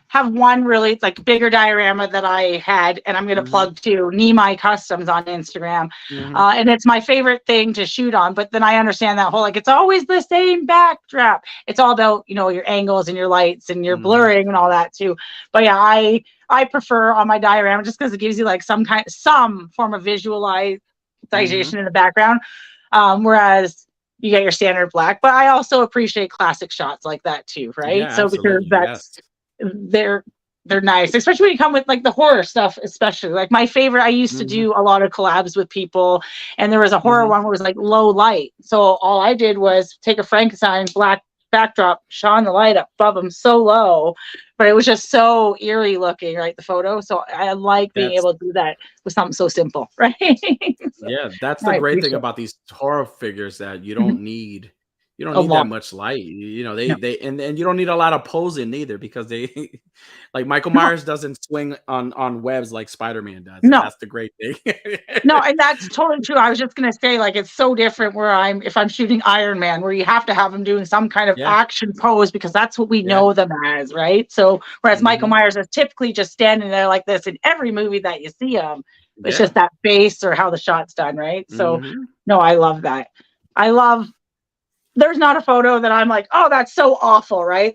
have one really like bigger diorama that I had, and I'm gonna mhm, plug to Nemai Customs on Instagram, mhm, and it's my favorite thing to shoot on. But then I understand that whole like it's always the same backdrop. It's all about your angles and your lights and your mhm, blurring and all that too. But yeah, I prefer on my diorama just because it gives you like some form of visualization mhm. in the background, whereas you get your standard black. But I also appreciate classic shots like that too, right? Yeah, So because absolutely. Yes. they're they're nice, especially when you come with like the horror stuff, especially like my favorite. I used to Mhm, do a lot of collabs with people, and there was a horror mhm. one where it was like low light. So all I did was take a Frankenstein black backdrop, shine the light up above them so low, but it was just so eerie looking, right? The photo. So I like being That's able to do that with something so simple, right? So Yeah, that's the I great thing appreciate about these horror figures that you it. don't need you don't A need that lot. much light. You know, they No, they and you don't need a lot of posing either because they like Michael no, Myers doesn't swing on webs like Spider-Man does, and no. that's the great thing. No, and that's totally true. I was just gonna say, like, it's so different where if I'm shooting Iron Man, where you have to have them doing some kind of Yeah, action pose because that's what we yeah. know them as, right? So, whereas Michael Mhm. Myers is typically just standing there like this in every movie that you see him. It's Yeah. just that face or how the shot's done, right? So, Mhm. no, I love that. I love. There's not a photo that I'm like, oh, that's so awful, right?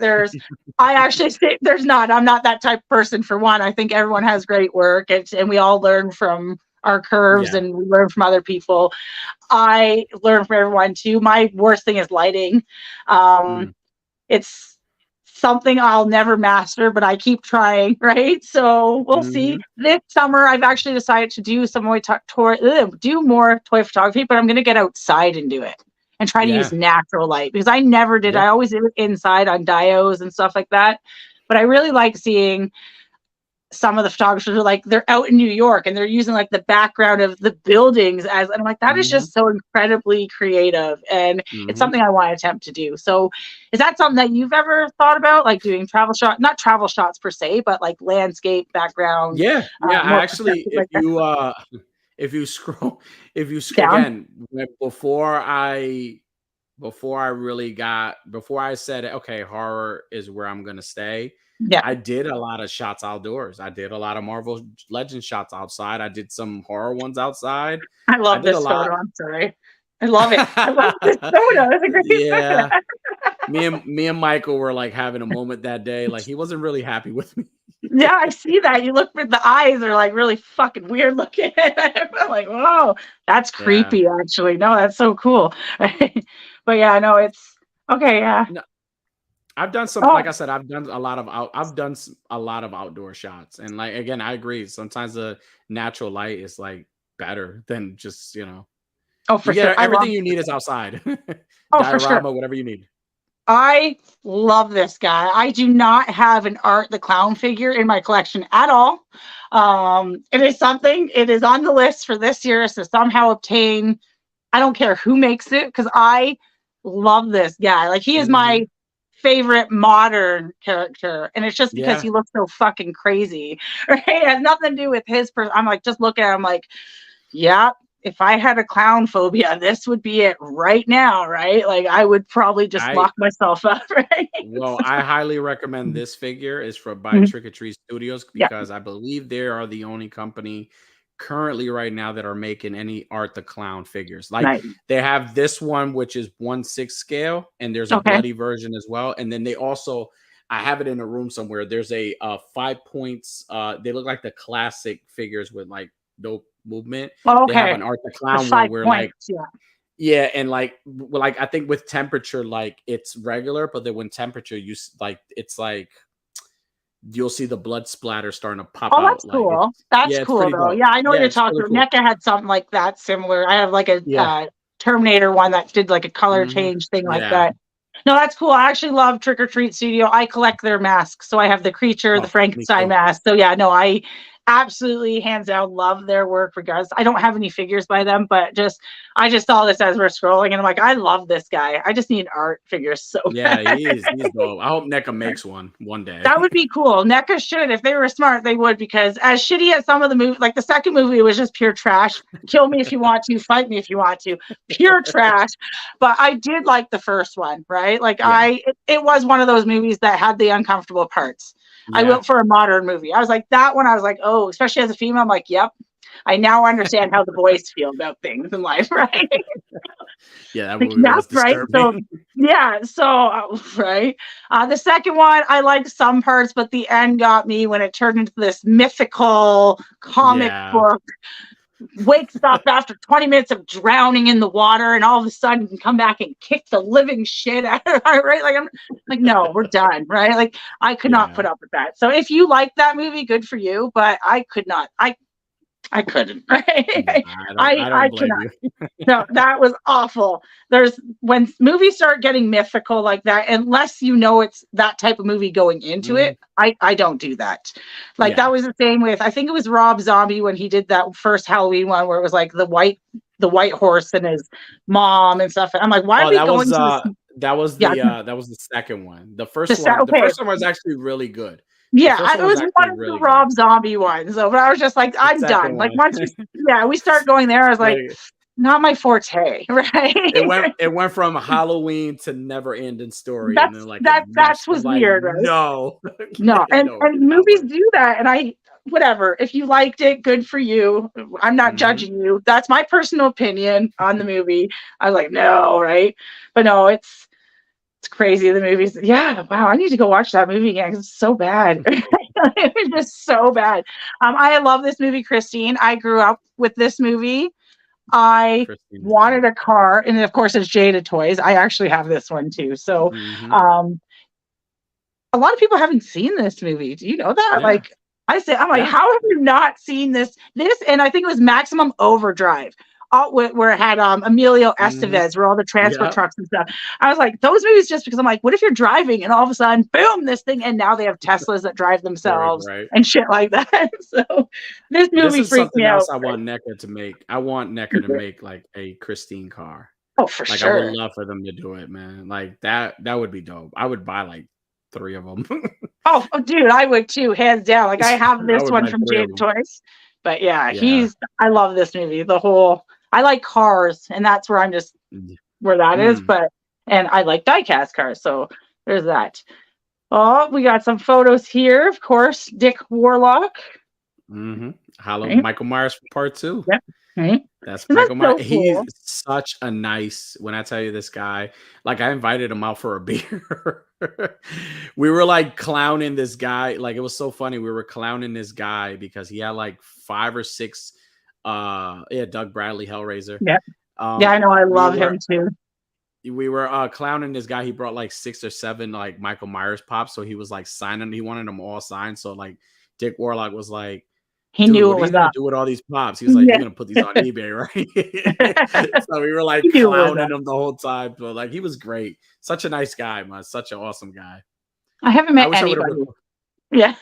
I actually say there's not. I'm not that type of person for one. I think everyone has great work, and we all learn from our curves Yeah. and we learn from other people. I learn from everyone too. My worst thing is lighting. Mm. It's something I'll never master, but I keep trying, right? So we'll see. Mhm. This summer, I've actually decided to do some more do more toy photography, but I'm going to get outside and do it and try to use Yeah. natural light because I never did. Yeah. I always did it inside on dios and stuff like that. But I really like seeing some of the photographers are like they're out in New York and they're using like the background of the buildings as and I'm like that is Mhm. just so incredibly creative and it's Mhm. something I want to attempt to do. So is that something that you've ever thought about like doing travel shot not travel shots per se but like landscape background Yeah. Yeah, I more actually perspective like that if you scroll down? again, before I said, okay, horror is where I'm gonna stay, Yeah, I did a lot of shots outdoors. I did a lot of Marvel Legends shots outside. I did some horror ones outside. I I love did a this lot. photo. I'm sorry. I love it. I love this photo. It's a great photo. Yeah. Me and Michael were like having a moment that day. Like he wasn't really happy with me. Yeah, I see that. You look for the eyes are like really fucking weird looking. I'm like, whoa, that's Yeah. creepy actually. No, that's so cool. But yeah, no, it's okay, yeah. No, I've done some, like Oh, I said, I've done a lot of outdoor shots. And like again, I agree. Sometimes the natural light is like better than just, oh, you for sure. get I love everything you need is outside. oh, for sure. Diorama, whatever you need. I love this guy. I do not have an Art the Clown figure in my collection at all. It is something, it is on the list for this year is to somehow obtain. I don't care who makes it because I love this guy. Like he is Mhm. my favorite modern character, and it's just because Yeah. he looks so fucking crazy. Right? It has nothing to do with his person. I'm like, just look at him like, yeah. If I had a clown phobia, this would be it right now, right? Like I would probably just I lock myself up, right? Well, I highly recommend this figure is by Mhm. Trick or Treat Studios Yeah, because I believe they are the only company currently right now that are making any Art the Clown figures. Like nice. they have this one, which is 1/6 scale, and there's a Okay. bloody version as well. And then they also, I have it in a room somewhere. There's a 5 points. They look like the classic figures with like no movement. Well, They have okay. an Art the The Clown one five where like points. Yeah. yeah, and like I think with temperature, like it's regular, but then when temperature, like it's like you'll see the blood splatter starting to pop Oh, out. that's Like cool. That's it's cool pretty though. dope. Yeah, I know what Yeah, you're it's talking really about. cool. NECA had something like that similar. I have like a Yeah. Terminator one that did like a color Mhm. change thing like Yeah. that. No, that's cool. I actually love Trick or Treat Studio. I collect their masks. So I have the creature, the Oh, me Frankenstein too. mask. So yeah, no, I absolutely hands down love their work regardless. I don't have any figures by them, but I just saw this as we're scrolling and I'm like, I love this guy. I just need art figures so Yeah, bad. he's dope. I hope NECA makes one day. That would be cool. NECA should, if they were smart, they would, because as shitty as some of the movie, like the second movie was just pure trash. Kill me if you want to, fight me if you want to, pure trash. But I did like the first one, right? Like Yeah. it was one of those movies that had the uncomfortable parts. I Yeah. went for a modern movie. I was like, that one, I was like, oh, especially as a female, I'm like, yep. I now understand how the boys feel about things in life, right? Yeah, that Like, movie was that's right. So disturbing. yeah, so right. The second one, I liked some parts, but the end got me when it turned into this mythical comic Yeah. book. Wakes up after 20 minutes of drowning in the water, and all of a sudden can come back and kick the living shit out of her, right? Like I'm like, no, we're done, right? Like I could not Yeah. put up with that. So if you like that movie, good for you, but I could not. I couldn't. Right? Yeah, I I don't blame cannot. you. No, that was awful. There's when movies start getting mythical like that, unless you know it's that type of movie going into Mhm. it, I don't do that. Like Yeah. that was the same with, I think it was Rob Zombie when he did that first Halloween one where it was like the white horse and his mom and stuff. I'm like, why are Oh, we going to this? Yeah, that was the second one. The the first set. one, the Okay, first one was actually really good. The yeah, first it one was was actually one of the really good. Rob Zombie ones. So, but I was just like, The I'm second done. Like one, once we start going there, I was like, like not my forte, right? it went from Halloween to never ending story, and then like it That's meshed. I'm was like, weird, right? no, No, and no, it did not movies work. do that, and I whatever. If you liked it, good for you. I'm not Mhm. judging you. That's my personal opinion on the movie. I was like, no, right? But no, it's crazy. The movies, yeah. Wow, I need to go watch that movie again because it's so bad. It was just so bad. I love this movie, Christine. I grew up with this movie. I Christine is wanted dope. a car, and of course, it's Jada Toys. I actually have this one too. So, Mhm. a lot of people haven't seen this movie. Do you know that? Yeah, Like, I'm like, yeah. how have you not seen this? And I think it was Maximum Overdrive, where it had Emilio Mhm. Estevez, where all the transport Yeah. trucks and stuff. I was like, those movies, just because I'm like, what if you're driving and all of a sudden, boom, this thing, and now they have Teslas that drive Right, themselves right. and shit like that. So this This movie is freaked something me out. else I want NECA to make. I want NECA to make like a Christine car. Oh, for Like I would sure. love for them to do it, man. Like that would be dope. I would buy like 3 of them. Oh, dude, I would too, hands down. Like I have I this would one buy from 3 of Jada them. Toys, but yeah, Yeah. I love this movie. I like cars, and that's where I'm just Mm. where that is. Mm. And I like diecast cars, so there's that. Oh, we got some photos here, of course. Dick Warlock. Mhm. Hello, Right? Michael Myers for part 2. Yep. Right? That's Isn't that Michael Myers. so He's cool? such a nice, when I tell you this guy, like I invited him out for a beer. We were like clowning this guy. Like it was so funny. We were clowning this guy because he had like 5 or 6 yeah, Doug Bradley Hellraiser. Yeah. Yeah, I know. I We love were him too. clowning this guy. He brought like 6 or 7 like Michael Myers pops. So he was like signing, he wanted them all signed. So like Dick Warlock was like, He dude, knew what it are you was gonna up. do with all these pops? He was like, you're Yeah. gonna put these on eBay, right? So we were like He knew it was clowning up. him the whole time, but like he was great. Such a nice guy, man. Such an awesome guy. I haven't I met wish I would have. anybody. Yeah.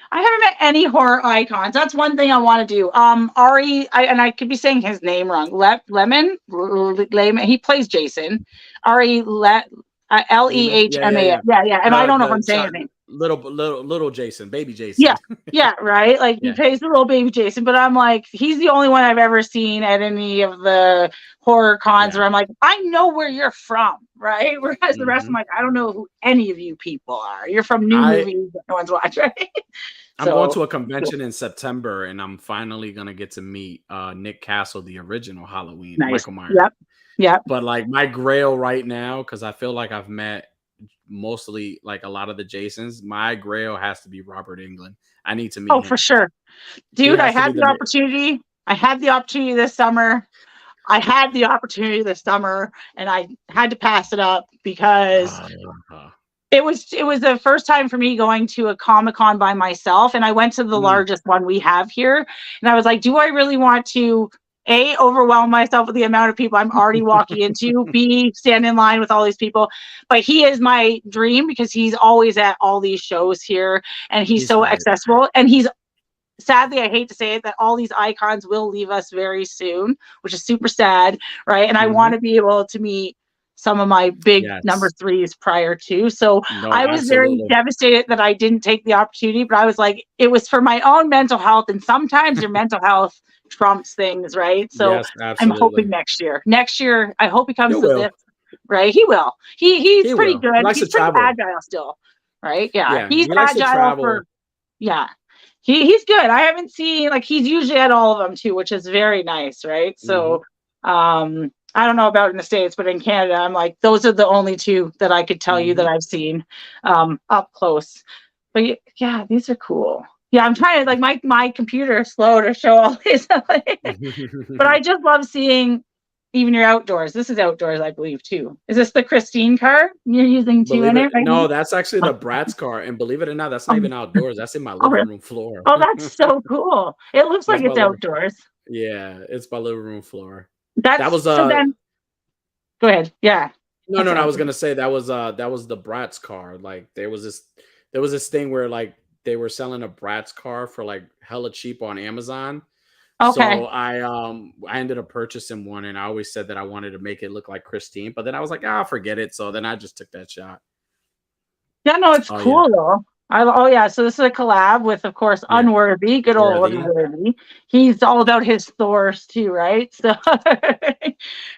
I haven't met any horror icons. That's one thing I want to do. Ari, and I could be saying his name wrong. Lemon. He plays Jason. Ari Lehman. Yeah, yeah, Lehman. yeah. Yeah, yeah. And I don't know if I'm The saying child, his name. little Jason, baby Yeah, Jason. yeah, right. Like he Yeah. plays the little baby Jason, but I'm like, he's the only one I've ever seen at any of the horror cons Yeah. where I'm like, I know where you're from, right? Whereas the rest, I'm Mhm. like, I don't know who any of you people are. You're from new I movies that no one's watching, right? I'm going So to a convention in September, and I'm finally gonna get to meet Nick Castle, the original Halloween, nice. Michael Myers. Yep. Yep. But like my grail right now, because I feel like I've met mostly like a lot of the Jasons, my grail has to be Robert Englund. I need to meet Oh, him. for sure. He Dude, I has to be had the opportunity. I had the opportunity this summer. I had the opportunity this summer, and I had to pass it up because it was the first time for me going to a Comic-Con by myself, and I went to the largest one we have here, and I was like, do I really want to overwhelm myself with the amount of people I'm already walking into, B, stand in line with all these people? But he is my dream because he's always at all these shows here, and he's so great. accessible, and he's, sadly, I hate to say it, that all these icons will leave us very soon, which is super sad, right? And I want to be able to meet some of my big number threes prior to. So I was very devastated that I didn't take the opportunity, but I was like, it was for my own mental health. And sometimes your mental health trumps things, right? So I'm hoping next year, I hope he comes to this, right? He will. He's pretty good. He's pretty agile still, right? Yeah. He's agile for, he's good. I haven't seen, like, he's usually at all of them too, which is very nice, right? So I don't know about in the States, but in Canada, I'm like, those are the only two that I could tell you that I've seen up close. But yeah, these are cool. Yeah, I'm trying to, like, my computer is slow to show all this. But I just love seeing even your outdoors. This is outdoors, I believe, too. Is this the Christine car you're using too in it? Right? No, that's actually the Bratz car. And believe it or not, that's not even outdoors. That's in my living room floor. Oh, that's so cool. It looks like it's outdoors. Yeah, it's my living room floor. That was so then. Go ahead. Yeah. No. I was gonna say that was the Bratz car. Like there was this thing where like they were selling a Bratz car for like hella cheap on Amazon. Okay. So I ended up purchasing one, and I always said that I wanted to make it look like Christine, but then I was like, forget it. So then I just took that shot. Yeah, no, it's cool though. So this is a collab with, of course, Unworthy, good old Unworthy. He's all about his Thors too, right? So,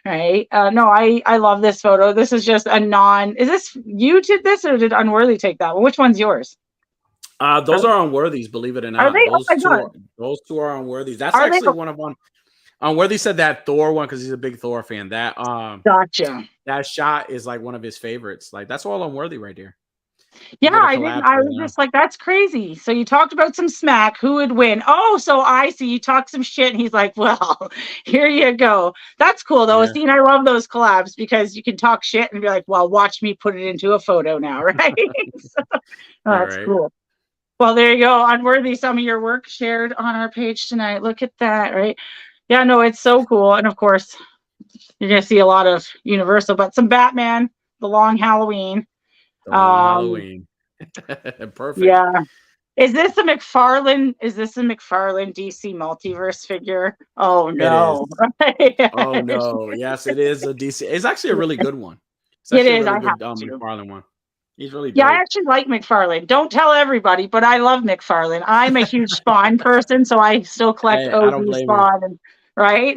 right? No, I love this photo. This is just is this you did this, or did Unworthy take that one? Which one's yours? Those are Unworthies, believe it or not. Those two are Unworthies. That's actually one of them. Unworthy said that Thor one because he's a big Thor fan. That gotcha. That shot is like one of his favorites. Like that's all Unworthy right there. Yeah, I was just like, that's crazy. So you talked about some smack. Who would win? Oh, so I see. You talk some shit, and he's like, well, here you go. That's cool, though. Yeah. See, and I love those collabs because you can talk shit and be like, well, watch me put it into a photo now, right? That's cool. Well, there you go. Unworthy, some of your work shared on our page tonight. Look at that, right? Yeah, no, it's so cool. And, of course, you're going to see a lot of Universal, but some Batman, The Long Halloween. Halloween. Perfect. Yeah. Is this a McFarlane DC multiverse figure? Oh no. Oh no. Yes, it is a DC. It's actually a really good one. It is. I have to. McFarlane one. He's really I actually like McFarlane. Don't tell everybody, but I love McFarlane. I'm a huge Spawn person, so I still collect OG Spawn and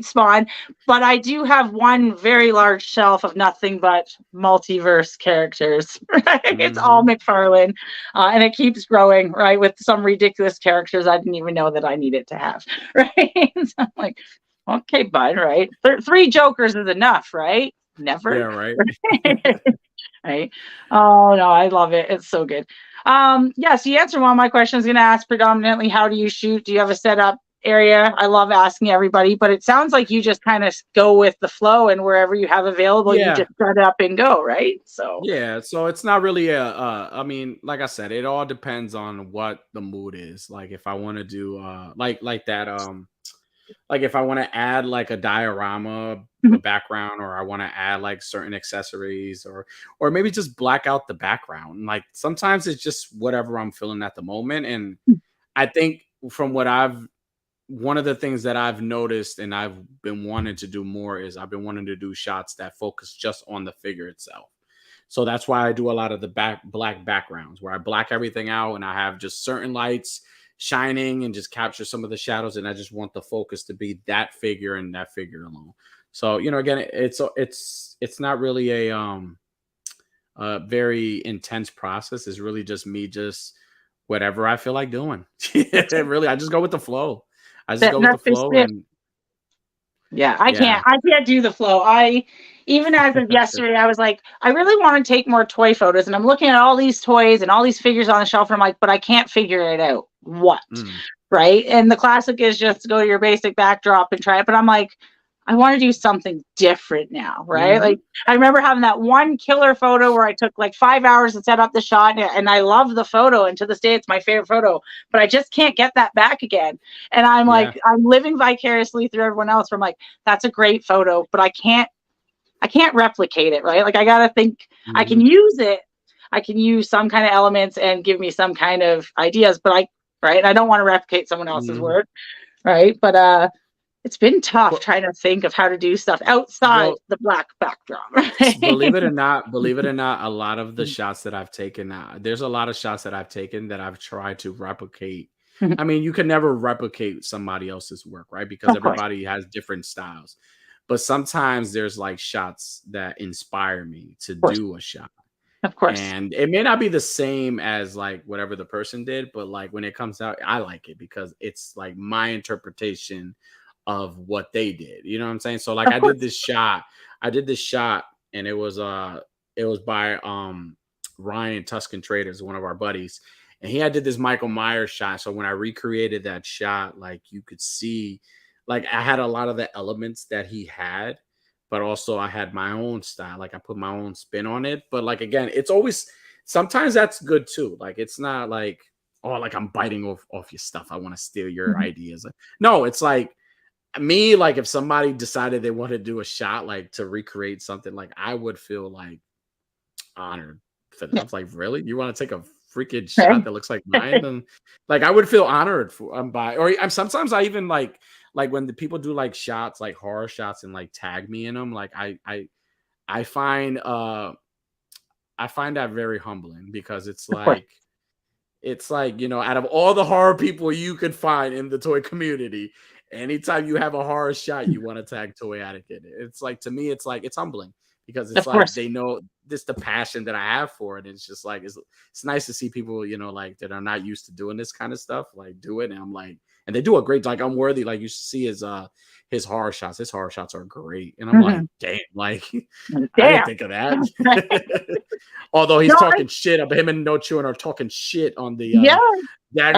Spawn. But I do have one very large shelf of nothing but multiverse characters. Right? It's all McFarlane, and it keeps growing. Right, with some ridiculous characters I didn't even know that I needed to have. Right, so I'm like, okay, bud. Right, 3 Jokers is enough. Right, never. Yeah, right. Right. Oh no, I love it. It's so good. So you answered one of my questions. I was going to ask predominantly, how do you shoot? Do you have a setup area? I love asking everybody, but it sounds like you just kind of go with the flow, and wherever you have available, you just set up and go, right? So so it's not really I mean, like I said, it all depends on what the mood is. Like if I want to do like that like if I want to add like a diorama the background, or I want to add like certain accessories, or maybe just black out the background. Like sometimes it's just whatever I'm feeling at the moment. And I think from one of the things that I've noticed and I've been wanting to do more is I've been wanting to do shots that focus just on the figure itself. So that's why I do a lot of the black backgrounds where I black everything out and I have just certain lights shining and just capture some of the shadows, and I just want the focus to be that figure and that figure alone. So again, it's not really a very intense process. It's really just me, just whatever I feel like doing. Really, I just go with the flow. I can't do the flow. Even as of yesterday, I was like, I really want to take more toy photos, and I'm looking at all these toys and all these figures on the shelf, and I'm like, but I can't figure it out. What? Right? And the classic is just go to your basic backdrop and try it. But I'm like, I want to do something different now, right? Hmm. Like I remember having that one killer photo where I took like 5 hours to set up the shot, and I love the photo, and to this day it's my favorite photo. But I just can't get that back again. And I'm Yeah. like, I'm living vicariously through everyone else. From like, that's a great photo, but I can't replicate it, right? Like I gotta think I can Hmm. use it. I can use some kind of elements and give me some kind of ideas, but right? I don't want to replicate someone else's Hmm. work, right? But it's been tough But trying to think of how to do stuff outside well, the black backdrop, right? believe it or not, a lot of the shots that I've taken, there's a lot of shots that I've taken that I've tried to replicate. I mean, you can never replicate somebody else's work, right? Because Of course, everybody has different styles. But sometimes there's like shots that inspire me to of course, do a shot. of course. And it may not be the same as like whatever the person did, but like when it comes out, I like it because it's like my interpretation of what they did. You know what I'm saying? So like Of course. I did this shot and it was by Ryan Tuscan Traders, one of our buddies. And he had did this Michael Myers shot. So when I recreated that shot, like you could see, like I had a lot of the elements that he had, but also I had my own style. Like I put my own spin on it. But like again, it's always sometimes that's good too. Like it's not like, oh, like I'm biting off your stuff. I want to steal your Mhm. ideas. Like, no, it's like me, like if somebody decided they want to do a shot like to recreate something, like I would feel like honored for that. I Yeah. was like, really? You want to take a freaking Okay. shot that looks like mine? And like I would feel honored for by or I'm sometimes I even like when the people do like shots, like horror shots and like tag me in them, like I find I find that very humbling because Of course. it's like, you know, out of all the horror people you could find in the toy community, anytime you have a horror shot, you want to tag Toy Addict in it. It's like to me, it's like it's humbling because it's Of like course. they know this the passion that I have for it. It's just like it's nice to see people, you know, like that are not used to doing this kind of stuff, like do it. And I'm like, and they do a great like I'm worthy. Like you should see his horror shots. His horror shots are great. And I'm like, Mhm. damn, like I didn't Damn. think of that. Although he's No, talking shit about him and No Chewin are talking shit on the yeah. daggone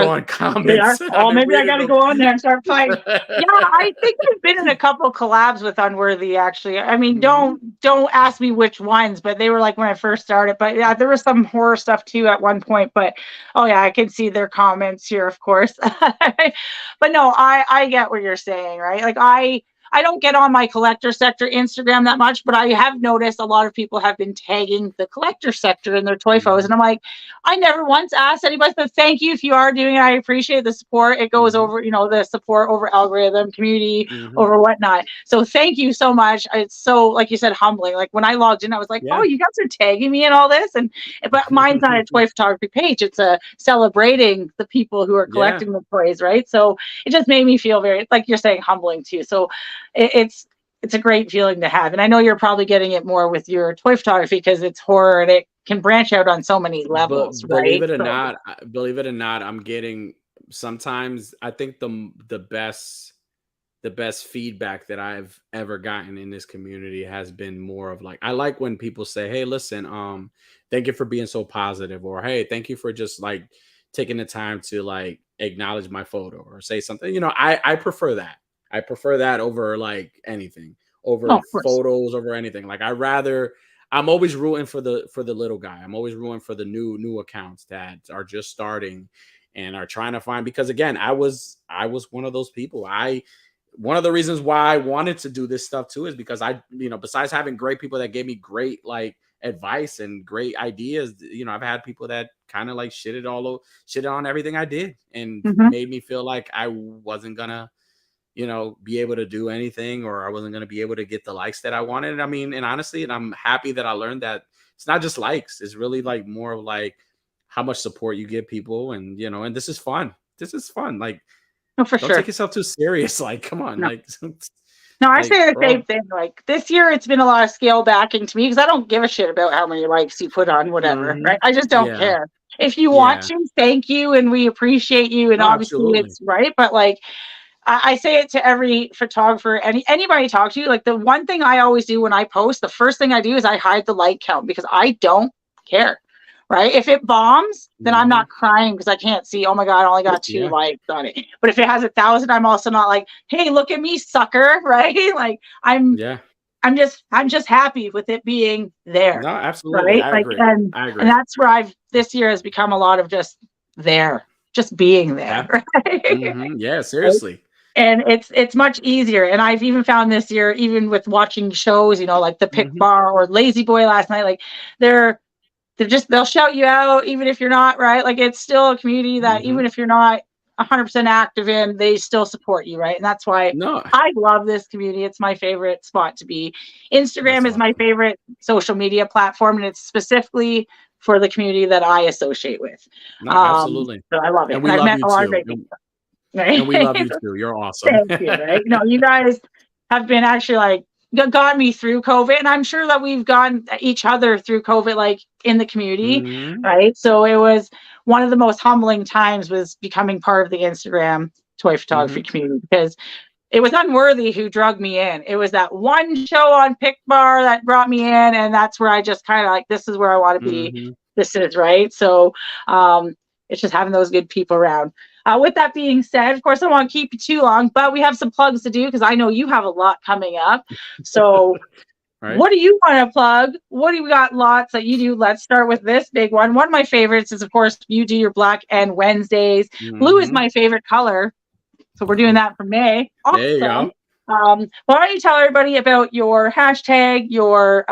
They are. comments. I've Oh, been maybe I reading got to them. go on there and start fighting. Yeah, I think I've been in a couple collabs with Unworthy. Actually, I mean, Mhm. don't ask me which ones, but they were like when I first started. But yeah, there was some horror stuff too at one point. But oh yeah, I can see their comments here, of course. But no, I get what you're saying, right? Like I don't get on my collector sector Instagram that much, but I have noticed a lot of people have been tagging the collector sector in their toy photos, Mhm. and I'm like, I never once asked anybody, but thank you if you are doing it. I appreciate the support. It goes Mhm. over, the support over algorithm, community, Mhm. over whatnot. So thank you so much. It's so, like you said, humbling. Like when I logged in, I was like, oh, Yeah. you guys are tagging me and all this. And but mine's not a toy photography page. It's a celebrating the people who are Yeah. collecting the toys, right? So it just made me feel very, like you're saying, humbling too. So it's a great feeling to have. And I know you're probably getting it more with your toy photography because it's horror and it can branch out on so many levels, But right? So believe it or not, I'm getting sometimes I think the best feedback that I've ever gotten in this community has been more of like I like when people say, "Hey, listen, thank you for being so positive," or "Hey, thank you for just like taking the time to like acknowledge my photo or say something." You know, I prefer that. I prefer that over like anything, oh, over of course. photos, over anything. Like I rather I'm always rooting for the little guy. I'm always rooting for the new accounts that are just starting and are trying to find because again, I was one of those people. I one of the reasons why I wanted to do this stuff too is because I, you know, besides having great people that gave me great like advice and great ideas, you know, I've had people that kind of like shitted on everything I did and Hmm. made me feel like I wasn't gonna, you know, be able to do anything or I wasn't gonna be able to get the likes that I wanted. I mean, and honestly, and I'm happy that I learned that it's not just likes, it's really like more of like how much support you give people and you know, and this is fun. This is fun. Like No, for don't take sure. yourself too serious. Like, come on, No. like, No, I like say the we're same all. thing. Like this year, it's been a lot of scale backing to me because I don't give a shit about how many likes you put on whatever, Mhm. right? I just don't Yeah, care. If you want yeah. to, thank you, and we appreciate you, and No, obviously absolutely. it's right. But like I say it to every photographer, anybody I talk to, like the one thing I always do when I post, the first thing I do is I hide the like count because I don't care. right? If it bombs, then I'm Mhm. not crying because I can't see, oh my God, I only got 2 Yeah. likes on it. But if it has 1,000, I'm also not like, hey, look at me, sucker, right? Like Yeah. I'm just happy with it being there, No, absolutely. right? I Like, agree. and I and agree. that's where I've this year has become a lot of just there, just being there, Yeah. right? Yeah, seriously. And it's much easier. And I've even found this year, even with watching shows, like the Pick Mhm. Bar or Lazy Boy last night, like they're they'll shout you out even if you're not right. Like it's still a community that Mhm. even if you're not 100% active in, they still support you, right? And that's why No, I love this community. It's my favorite spot to be. that's Instagram is my awesome. favorite social media platform, and it's specifically for the community that I associate with. No, absolutely. So I love it, And and we I've love met you a lot of too. great people. Right? And we love you too. You're awesome. Thank you. Right? You guys have been actually like got me through COVID, and I'm sure that we've gotten each other through COVID, like in the community, Mhm. right? So it was one of the most humbling times was becoming part of the Instagram toy photography Mhm. community because it was Unworthy who drug me in. It was that one show on Pick Bar that brought me in, and that's where I just kind of like, this is where I want to be. Mhm. This is right. So it's just having those good people around. With that being said, of course, I don't want to keep you too long, but we have some plugs to do because I know you have a lot coming up. So Right? what do you want to plug? What do you got lots that you do? Let's start with this big one. One of my favorites is, of course, you do your Black and Wednesdays. Blue is Mhm. my favorite color. So we're doing Wow. that for May. There you Awesome. go. Why don't you tell everybody about your hashtag, your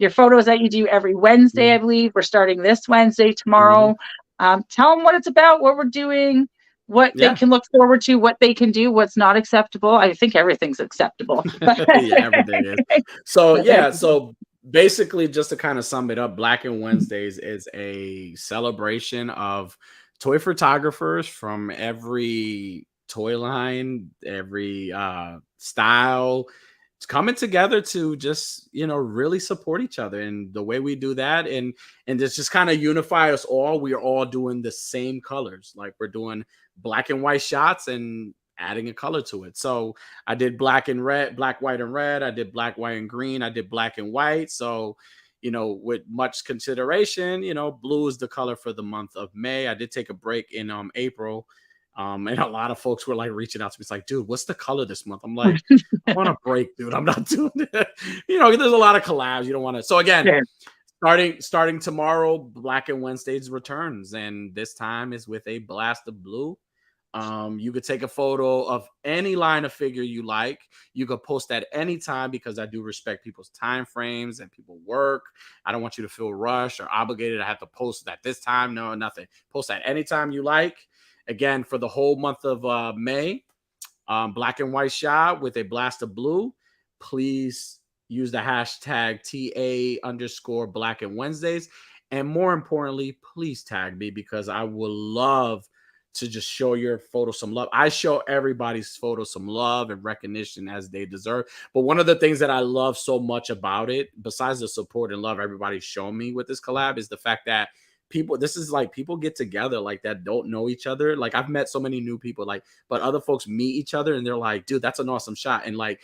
photos that you do every Wednesday, I Mhm. believe. We're starting this Wednesday, Mhm. tomorrow. Tell them what it's about, what we're doing, what they Yeah. can look forward to, what they can do, what's not acceptable. I think everything's acceptable. Yeah, everything is. So yeah, so basically just to kind of sum it up, Black and Wednesdays is a celebration of toy photographers from every toy line, every style. It's coming together to just, really support each other. And the way we do that and just kind of unify us all, we are all doing the same colors. Like we're doing black and white shots and adding a color to it. So I did black and red, black, white, and red. I did black, white, and green. I did black and white. So, with much consideration, blue is the color for the month of May. I did take a break in April. And a lot of folks were like reaching out to me. It's like, dude, what's the color this month? I'm like, I want a break, dude. I'm not doing it. There's a lot of collabs. You don't want to. So again, Sure. starting tomorrow, Black and Wednesdays returns, and this time is with a blast of blue. You could take a photo of any line of figure you like. You could post at any time because I do respect people's time frames and people work. I don't want you to feel rushed or obligated. I have to post at this time. No, nothing. Post at any time you like. Again, for the whole month of May, black and white shot with a blast of blue. Please use the hashtag TA underscore Black and Wednesdays. And more importantly, please tag me because I will love to just show your photo some love. I show everybody's photo some love and recognition as they deserve. But one of the things that I love so much about it, besides the support and love everybody's shown me with this collab, is the fact that this is like people get together like that don't know each other. Like I've met so many new people, like, but other folks meet each other and they're like, dude, that's an awesome shot. And like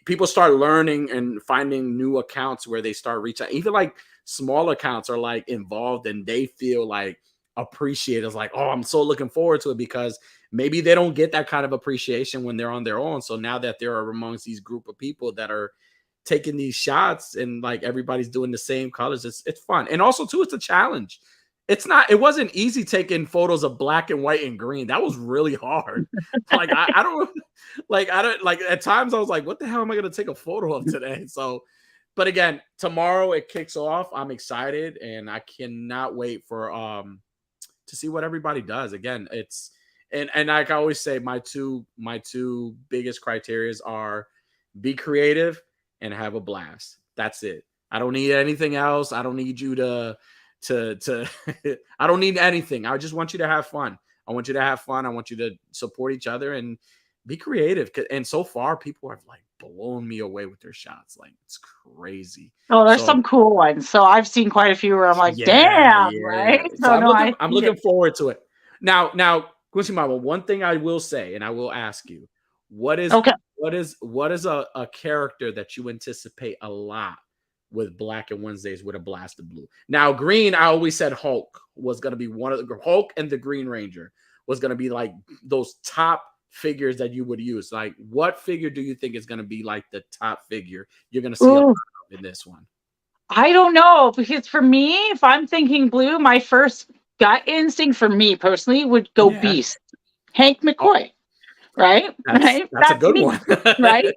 people start learning and finding new accounts where they start reaching out. Even like small accounts are like involved and they feel like appreciated. It's like, oh, I'm so looking forward to it because maybe they don't get that kind of appreciation when they're on their own. So now that they're amongst these group of people that are taking these shots and like everybody's doing the same colors, it's fun. And also too, it's a challenge. It wasn't easy taking photos of black and white and green. That was really hard. Like I don't like at times I was like, what the hell am I gonna take a photo of today? So, but again, tomorrow it kicks off. I'm excited and I cannot wait for to see what everybody does. Again, it's and like I always say, my two biggest criterias are be creative and have a blast. That's it. I don't need anything else. I don't need you to I don't need anything. I just want you to have fun. I want you to have fun. I want you to support each other and be creative. And so far, people have like blown me away with their shots. Like it's crazy. Oh, there's So some cool ones. So I've seen quite a few where I'm like, yeah, damn, yeah. right? So So no, I I'm see it. looking forward to it. Now, Quincy Mama, one thing I will say, and I will ask you, what is Okay. what is a character that you anticipate a lot with black and Wednesdays with a blast of blue. Now, green, I always said Hulk was going to be one of the Hulk and the Green Ranger was going to be like those top figures that you would use. Like, what figure do you think is going to be like the top figure you're going to see a lot of in this one? I don't know, because for me, if I'm thinking blue, my first gut instinct for me personally would go Beast, Hank McCoy, right? That's a good me, one, right?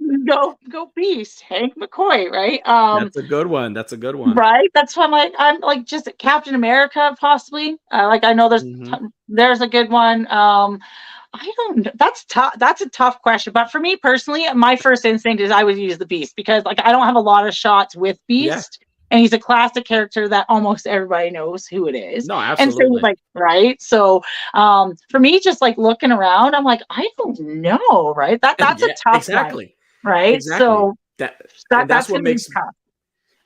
Go Beast, Hank McCoy, right? That's a good one. That's a good one, right? That's why I'm like just Captain America, possibly. Like I know there's a good one. I don't. That's tough. That's a tough question. But for me personally, my first instinct is I would use the Beast, because like I don't have a lot of shots with Beast. Yeah. And he's a classic character that almost everybody knows who it is. No, absolutely. And so like, right. So for me, just like looking around, I'm like, I don't know, right? That's a tough one, right? Exactly. So that's what makes tough.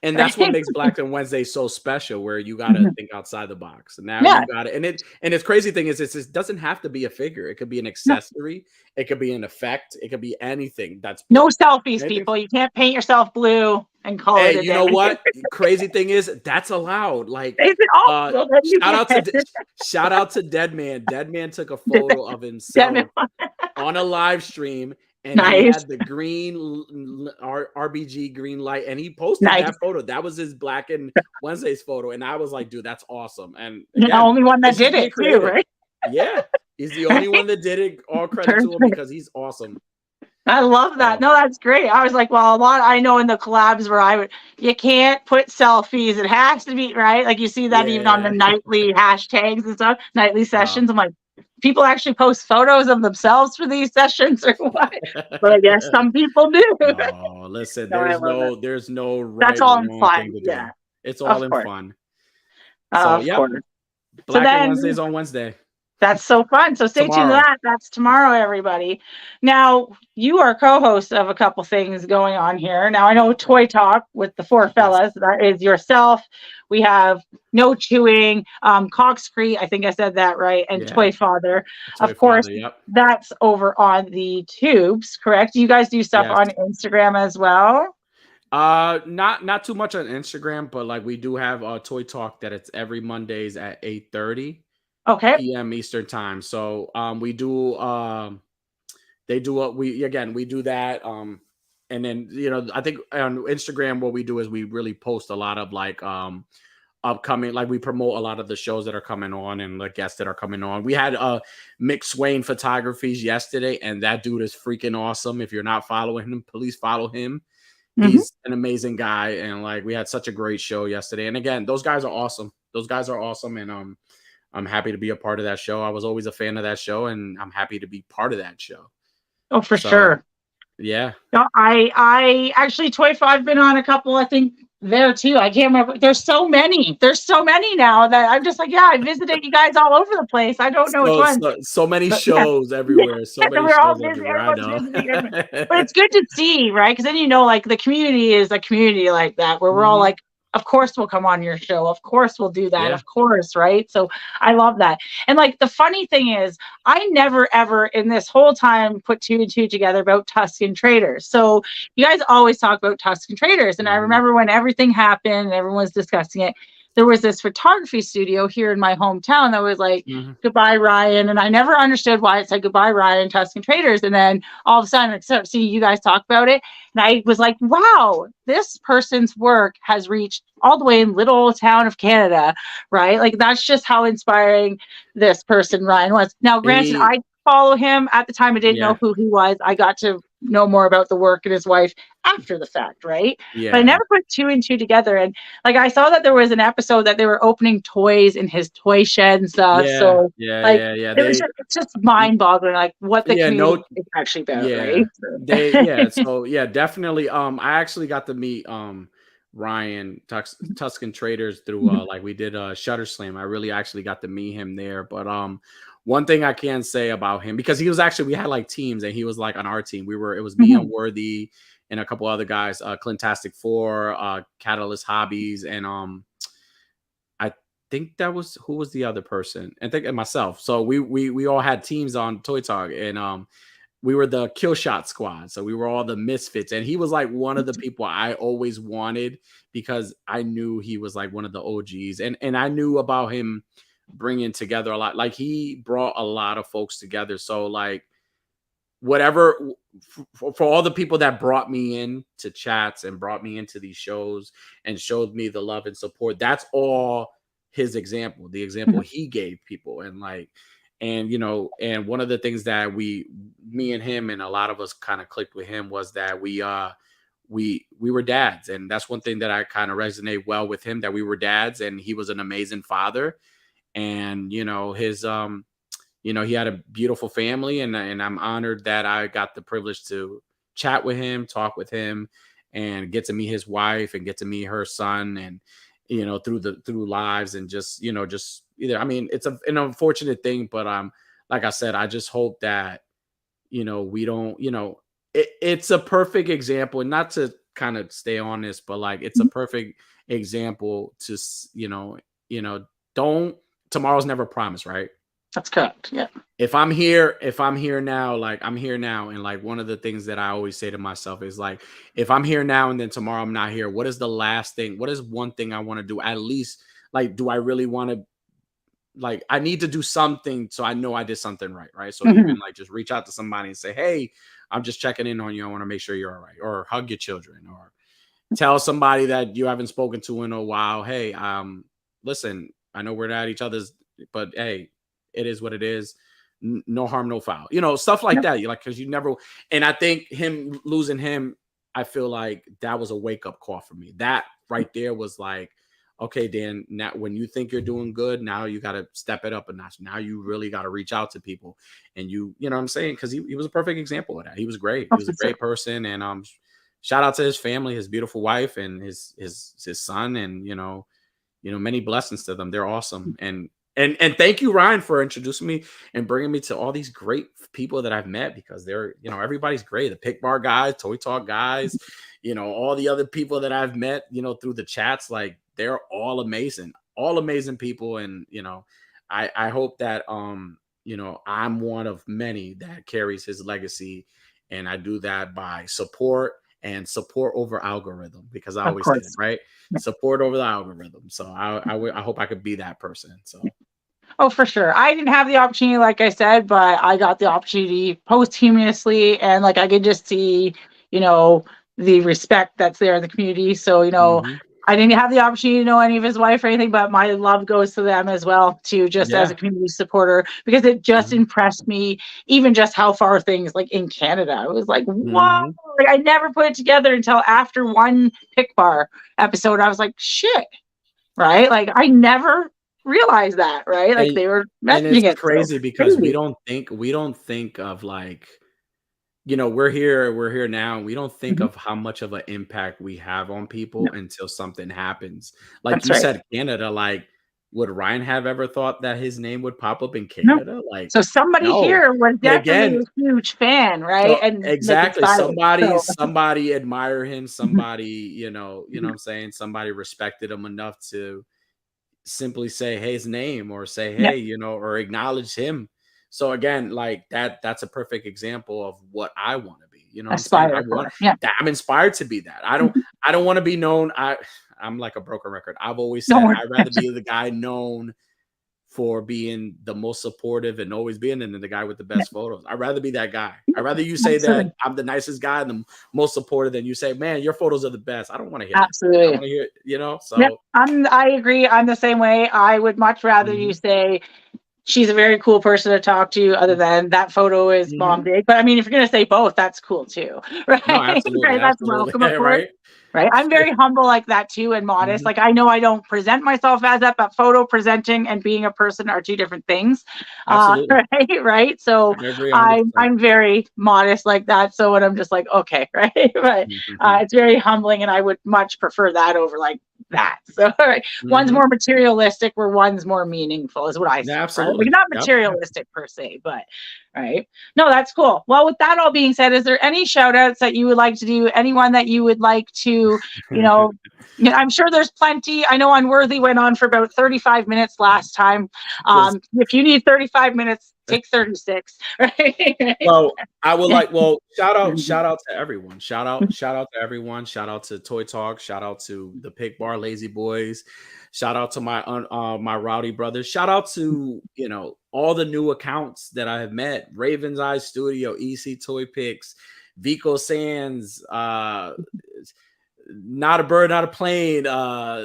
And that's what makes Black and Wednesday so special, where you got to think outside the box. And now you got it. And its crazy thing is, it doesn't have to be a figure. It could be an accessory. No. It could be an effect. It could be anything. That's no selfies, people. You can't paint yourself blue and call it a you know what? Crazy thing is, that's allowed. Like, shout out to Deadman. Deadman took a photo of himself on a live stream. And he had the green RBG green light, and he posted that photo. That was his Black and Wednesdays photo, and I was like, "Dude, that's awesome!" And again, the only one that did it too, right? Yeah, he's the only one that did it. All credit to him, because he's awesome. I love that. No, that's great. I was like, well, a lot I know in the collabs where you can't put selfies. It has to be right. Like you see that even on the nightly hashtags and stuff, nightly sessions. I'm like, people actually post photos of themselves for these sessions or what? But I guess some people do. Oh, listen, there's no right. That's all in fun. Yeah, it's all in fun. So yeah, Black and Wednesdays on Wednesday. That's so fun. So stay tuned to that. That's tomorrow, everybody. Now, you are co-host of a couple things going on here. Now, I know Toy Talk with the four fellas. That is yourself. We have No Chewing, Coxcrete, I think I said that right, and Toy Father. Of course, that's over on the tubes, correct? You guys do stuff on Instagram as well? Not too much on Instagram, but like we do have Toy Talk that it's every Mondays at 8:30. PM Eastern time. So we do they do what we do that. And then I think on Instagram what we do is we really post a lot of like upcoming, like we promote a lot of the shows that are coming on and the guests that are coming on. We had Mick Swain Photographies yesterday, and that dude is freaking awesome. If you're not following him, please follow him. He's an amazing guy, and like we had such a great show yesterday. And again, those guys are awesome. And I'm happy to be a part of that show. I was always a fan of that show, and I'm happy to be part of that show. Oh, for sure. Yeah. No, I actually I've been on a couple, I think there too. I can't remember. There's so many now that I'm just like, I visited you guys all over the place. I don't know which one. So many shows everywhere. So many we're all busy. But it's good to see, right? Because then like the community is a community like that, where we're all like, of course we'll come on your show. Of course we'll do that. Of course, right? So I love that. And like the funny thing is, I never ever in this whole time put two and two together about Tuscan Traders. So you guys always talk about Tuscan Traders. And I remember when everything happened and everyone was discussing it, there was this photography studio here in my hometown that was like, goodbye, Ryan. And I never understood why it said goodbye, Ryan, Tuscan Traders. And then all of a sudden I started seeing you guys talk about it. And I was like, wow, this person's work has reached all the way in little old town of Canada, right? Like that's just how inspiring this person, Ryan, was. Now, granted, I follow him at the time. I didn't know who he was. I got to know more about the work and his wife after the fact, right? But I never put two and two together. And like I saw that there was an episode that they were opening toys in his toy shed and stuff. It's just mind-boggling, like what the community is actually about, right? So definitely. I actually got to meet Ryan Tuscan Traders through like we did Shutter Slam. I really actually got to meet him there. But one thing I can say about him, because he was actually, we had like teams and he was like on our team. It was me and Worthy and a couple other guys, Clintastic 4, Catalyst Hobbies, and I think that was, who was the other person? I think myself. So we all had teams on Toy Talk, and we were the kill shot squad. So we were all the misfits. And he was like one of the people I always wanted because I knew he was like one of the OGs. And I knew about him bringing together a lot. Like he brought a lot of folks together. So like whatever for all the people that brought me in to chats and brought me into these shows and showed me the love and support, that's all his example, the example he gave people. And like, and you know, and one of the things that me and him and a lot of us kind of clicked with him was that we were dads. And that's one thing that I kind of resonate well with him, that we were dads and he was an amazing father. And you know, his you know, he had a beautiful family, and I'm honored that I got the privilege to chat with him, talk with him, and get to meet his wife and get to meet her son, and you know, through lives, and just, you know, just either, I mean, it's an unfortunate thing, but like I said, I just hope that, you know, we don't, you know, it's a perfect example, and not to kind of stay on this, but like it's a perfect example to, you know, don't, tomorrow's never promised, right? That's correct. Yeah. If I'm here now, like I'm here now. And like one of the things that I always say to myself is like, if I'm here now and then tomorrow I'm not here, what is the last thing? What is one thing I want to do? At least, like, do I really want to, like, I need to do something so I know I did something right. Right. So even like just reach out to somebody and say, hey, I'm just checking in on you. I want to make sure you're all right. Or hug your children, or tell somebody that you haven't spoken to in a while, hey, listen, I know we're not at each other's, but hey, it is what it is. No harm, no foul. You know, stuff like that. You like, because you never. And I think him losing him, I feel like that was a wake up call for me. That right there was like, okay, Dan. Now, when you think you're doing good, now you got to step it up a notch. Now you really got to reach out to people, and you know what I'm saying? Because he was a perfect example of that. He was great. He was a great person, and shout out to his family, his beautiful wife, and his son, and you know, many blessings to them. They're awesome. And thank you, Ryan, for introducing me and bringing me to all these great people that I've met, because they're, you know, everybody's great. The Pick Bar guys, Toy Talk guys, you know, all the other people that I've met, you know, through the chats, like they're all amazing people. And, you know, I hope that, you know, I'm one of many that carries his legacy. And I do that by support over algorithm, because I always say it, right? Support over the algorithm. So I hope I could be that person. So. Oh, for sure. I didn't have the opportunity, like I said, but I got the opportunity posthumously, and like I could just see, you know, the respect that's there in the community. So, you know, I didn't have the opportunity to know any of his wife or anything, but my love goes to them as well, too, just as a community supporter, because it just impressed me, even just how far things like in Canada. I was like, wow, like, I never put it together until after one Pick Bar episode. I was like, shit, right? Like I never realized that, right? Like they were messaging it. Crazy, because we don't think of like, you know, we're here now, and we don't think of how much of an impact we have on people until something happens. Like you said, Canada, like would Ryan have ever thought that his name would pop up in Canada? No. Like, so somebody here was definitely a huge fan, right? So, and exactly, somebody admire him, somebody, you know what I'm saying? Somebody respected him enough to simply say, hey, his name, or say, hey, you know, or acknowledge him. So again, like that's a perfect example of what I want to be. You know, I'm inspired to be that. I don't want to be known. I'm like a broken record. I've always said I'd rather be the guy known for being the most supportive and always being, and the guy with the best photos. I'd rather be that guy. I'd rather you say that I'm the nicest guy and the most supportive than you say, man, your photos are the best. I don't want to hear absolutely. I want to hear, you know. So I agree. I'm the same way. I would much rather you say she's a very cool person to talk to, other than that photo is bomb big. But I mean, if you're gonna say both, that's cool too, right? No, absolutely, right? That's welcome, of course. Right. I'm very humble like that too, and modest. Like I know I don't present myself as that, but photo presenting and being a person are two different things. Right. So I'm very modest like that. So when I'm just like, okay, right. But it's very humbling, and I would much prefer that over like that. So one's more materialistic, where one's more meaningful, is what I say. Absolutely. Like, not materialistic per se, but Right. No, that's cool. Well, with that all being said, is there any shout outs that you would like to do? Anyone that you would like to, you know, I'm sure there's plenty. I know Unworthy went on for about 35 minutes last time. If you need 35 minutes, take 36. Right. Well, I would like, shout out to everyone. Shout out to everyone. Shout out to Toy Talk. Shout out to the Pig Bar Lazy Boys. Shout out to my my Rowdy brothers. Shout out to, you know, all the new accounts that I have met. Raven's Eye Studio, EC Toy Picks, Vico Sands, Not a Bird, Not a Plane,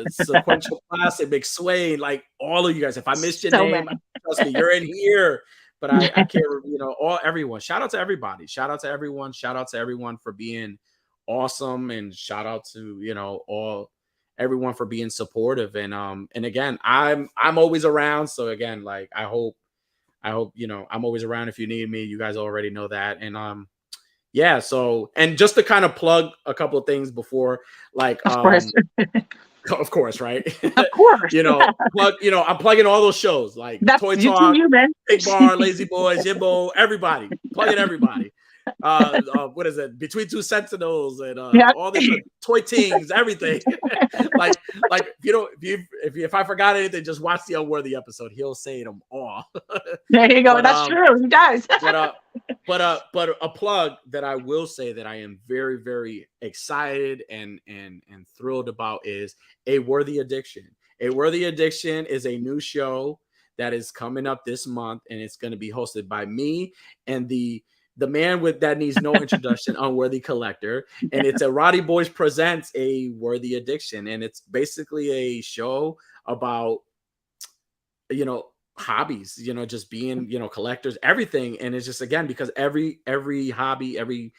Sequential Classic, McSwain, like all of you guys. If I missed your name, trust me, you're in here. But I can't, you know, everyone. Shout out to everybody. Shout out to everyone. Shout out to everyone for being awesome, and shout out to, you know, everyone for being supportive. And again, I'm always around. So again, like I hope, you know, I'm always around if you need me. You guys already know that. And yeah, so, and just to kind of plug a couple of things before, like of course, right? Of course. You know, I'm plugging all those shows like that's Toy Talk, Pig Bar, Lazy Boys, Jimbo, everybody, plugging everybody. What is it? Between Two Sentinels and all these Toy Tings, everything. like you know, if I forgot anything, just watch the Unworthy episode. He'll say them all. There you go. But, that's true. He does. but a plug that I will say that I am very, very excited and thrilled about is A Worthy Addiction. A Worthy Addiction is a new show that is coming up this month, and it's going to be hosted by me and the man that needs no introduction, Unworthy Collector. And it's a Roddy Boys Presents A Worthy Addiction. And it's basically a show about, you know, hobbies, you know, just being, you know, collectors, everything. And it's just, again, because every hobby,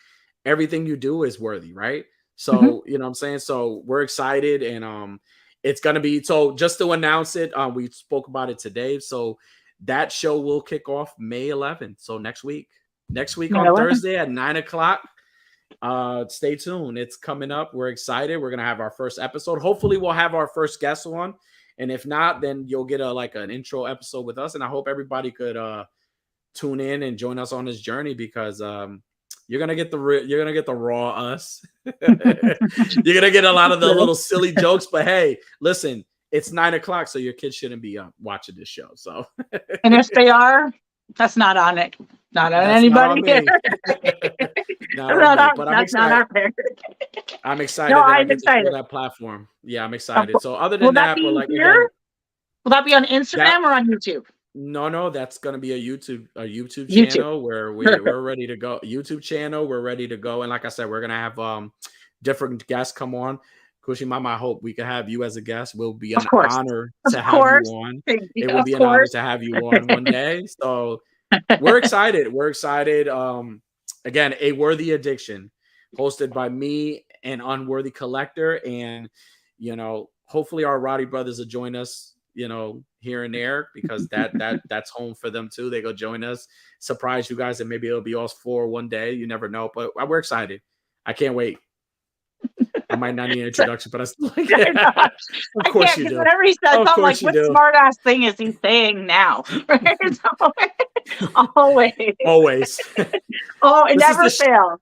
everything you do is worthy, right? So, you know what I'm saying? So we're excited, and it's going to be, so just to announce it, we spoke about it today. So that show will kick off May 11th. So next week on Thursday at 9:00. Stay tuned. It's coming up. We're excited. We're going to have our first episode. Hopefully we'll have our first guest on. And if not, then you'll get an intro episode with us. And I hope everybody could tune in and join us on this journey, because you're going to get the raw us. You're going to get a lot of the little silly jokes, but hey, listen, it's 9:00, so your kids shouldn't be watching this show. So, and if they are, that's not on it. Not on anybody here. That's not our parent. I'm excited. No, I'm excited for that platform. Yeah, I'm excited. So other than that, will that be on Instagram or on YouTube? No, that's gonna be a YouTube channel where we're ready to go. YouTube channel, we're ready to go. And like I said, we're gonna have different guests come on. Kushi Mama, I hope we can have you as a guest. Will be an honor to have you on. It will be an honor to have you on one day. So we're excited. We're excited. Again, A Worthy Addiction, hosted by me and Unworthy Collector. And, you know, hopefully our Roddy brothers will join us, you know, here and there, because that's home for them too. They go join us, surprise you guys, and maybe it'll be us four one day. You never know, but we're excited. I can't wait. I might not need an introduction, but I still like it. Of course you do. Whenever he says something, like, what smart ass thing is he saying now? Always. Oh, it never fails.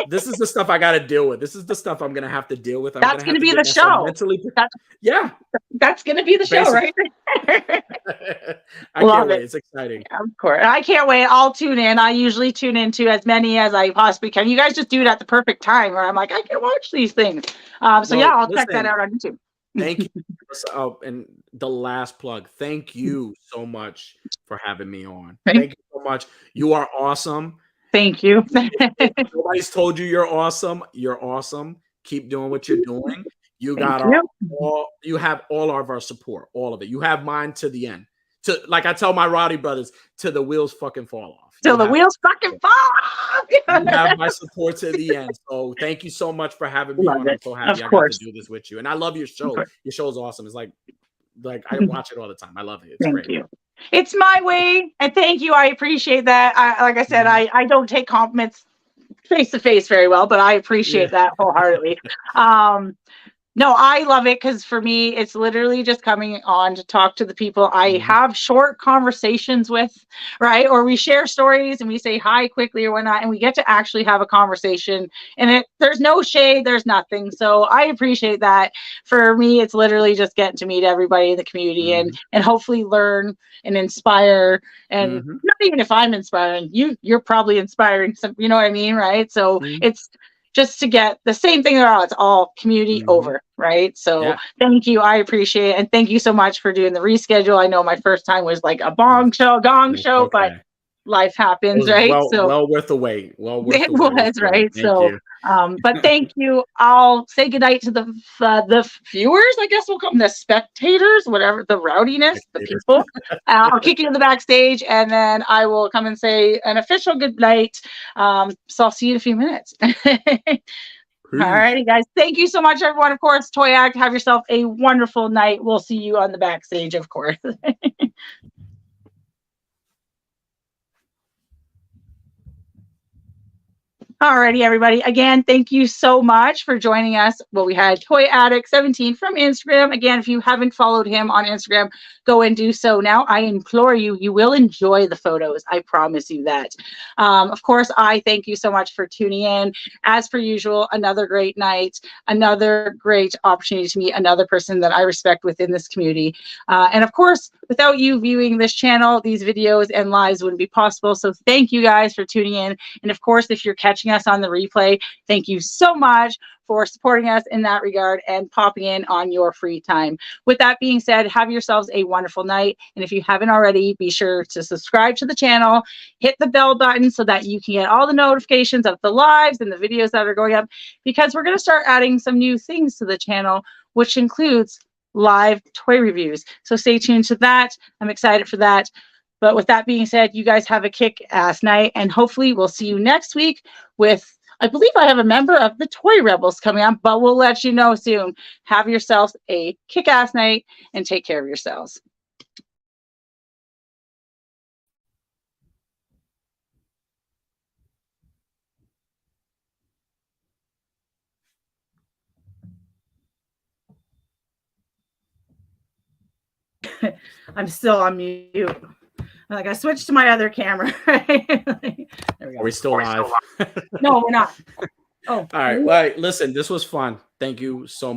This is the stuff I got to deal with. This is the stuff I'm going to have to deal with. That's going to be the show. That's going to be the show, right? I can't wait. It's exciting. Yeah, of course. I can't wait. I'll tune in. I usually tune into as many as I possibly can. You guys just do it at the perfect time where I'm like, I can watch these things. I'll check that out on YouTube. Thank you. And the last plug, thank you so much for having me on. Thank you so much. You are awesome. Thank you. If nobody's told you you're awesome. You're awesome. Keep doing what you're doing. You have all of our support, all of it. You have mine to the end. To, like I tell my Roddy brothers, till the wheels fucking fall off. Till the wheels fucking fall off. You have my support to the end. So thank you so much for having me on. I'm so happy I got to do this with you. And I love your show. Your show is awesome. It's like I watch it all the time. I love it. It's great. Thank you. It's my way. And thank you. I appreciate that. Like I said, I don't take compliments face to face very well, but I appreciate that wholeheartedly. No, I love it because for me, it's literally just coming on to talk to the people I Mhm. have short conversations with, right? Or we share stories and we say hi quickly or whatnot, and we get to actually have a conversation. And there's no shade, there's nothing. So I appreciate that. For me, it's literally just getting to meet everybody in the community Mhm. and hopefully learn and inspire. And Mhm. not even if I'm inspiring you're probably inspiring some. You know what I mean, right? So Mhm. it's just to get the same thing around. It's all community Mhm. over, right? So Yeah. thank you. I appreciate it. And thank you so much for doing the reschedule. I know my first time was like a gong That's show, but okay. life It happens, was right? well So well worth the wait. Well worth it the wait. It was was great. right. Thank So, you. but thank you. I'll say goodnight to the viewers. I guess we'll call them the spectators, whatever the rowdiness, the Spectators. people. I'll kick you to the backstage, and then I will come and say an official good night. So I'll see you in a few minutes. All Peace. righty, guys. Thank you so much, everyone. Of course, Toy Act. Have yourself a wonderful night. We'll see you on the backstage, of course. Alrighty, everybody. Again, thank you so much for joining us. Well, we had Toy Addict 17 from Instagram. Again, if you haven't followed him on Instagram, go and do so now. I implore you, you will enjoy the photos. I promise you that. Of course, I thank you so much for tuning in. As per usual, another great night, another great opportunity to meet another person that I respect within this community. And of course, without you viewing this channel, these videos and lives wouldn't be possible. So thank you guys for tuning in. And of course, if you're catching us on the replay, thank you so much for supporting us in that regard and popping in on your free time. With that being said, have yourselves a wonderful night. And if you haven't already, be sure to subscribe to the channel, hit the bell button so that you can get all the notifications of the lives and the videos that are going up, because we're going to start adding some new things to the channel, which includes live toy reviews. So stay tuned to that. I'm excited for that. But with that being said, you guys have a kick-ass night, and hopefully we'll see you next week with, I believe I have a member of the Toy Rebels coming on, but we'll let you know soon. Have yourselves a kick-ass night and take care of yourselves. I'm still on mute. Like I switched to my other camera. There we go. Are we still live? No, we're not. Oh, All right. Well, listen, this was fun. Thank you so much.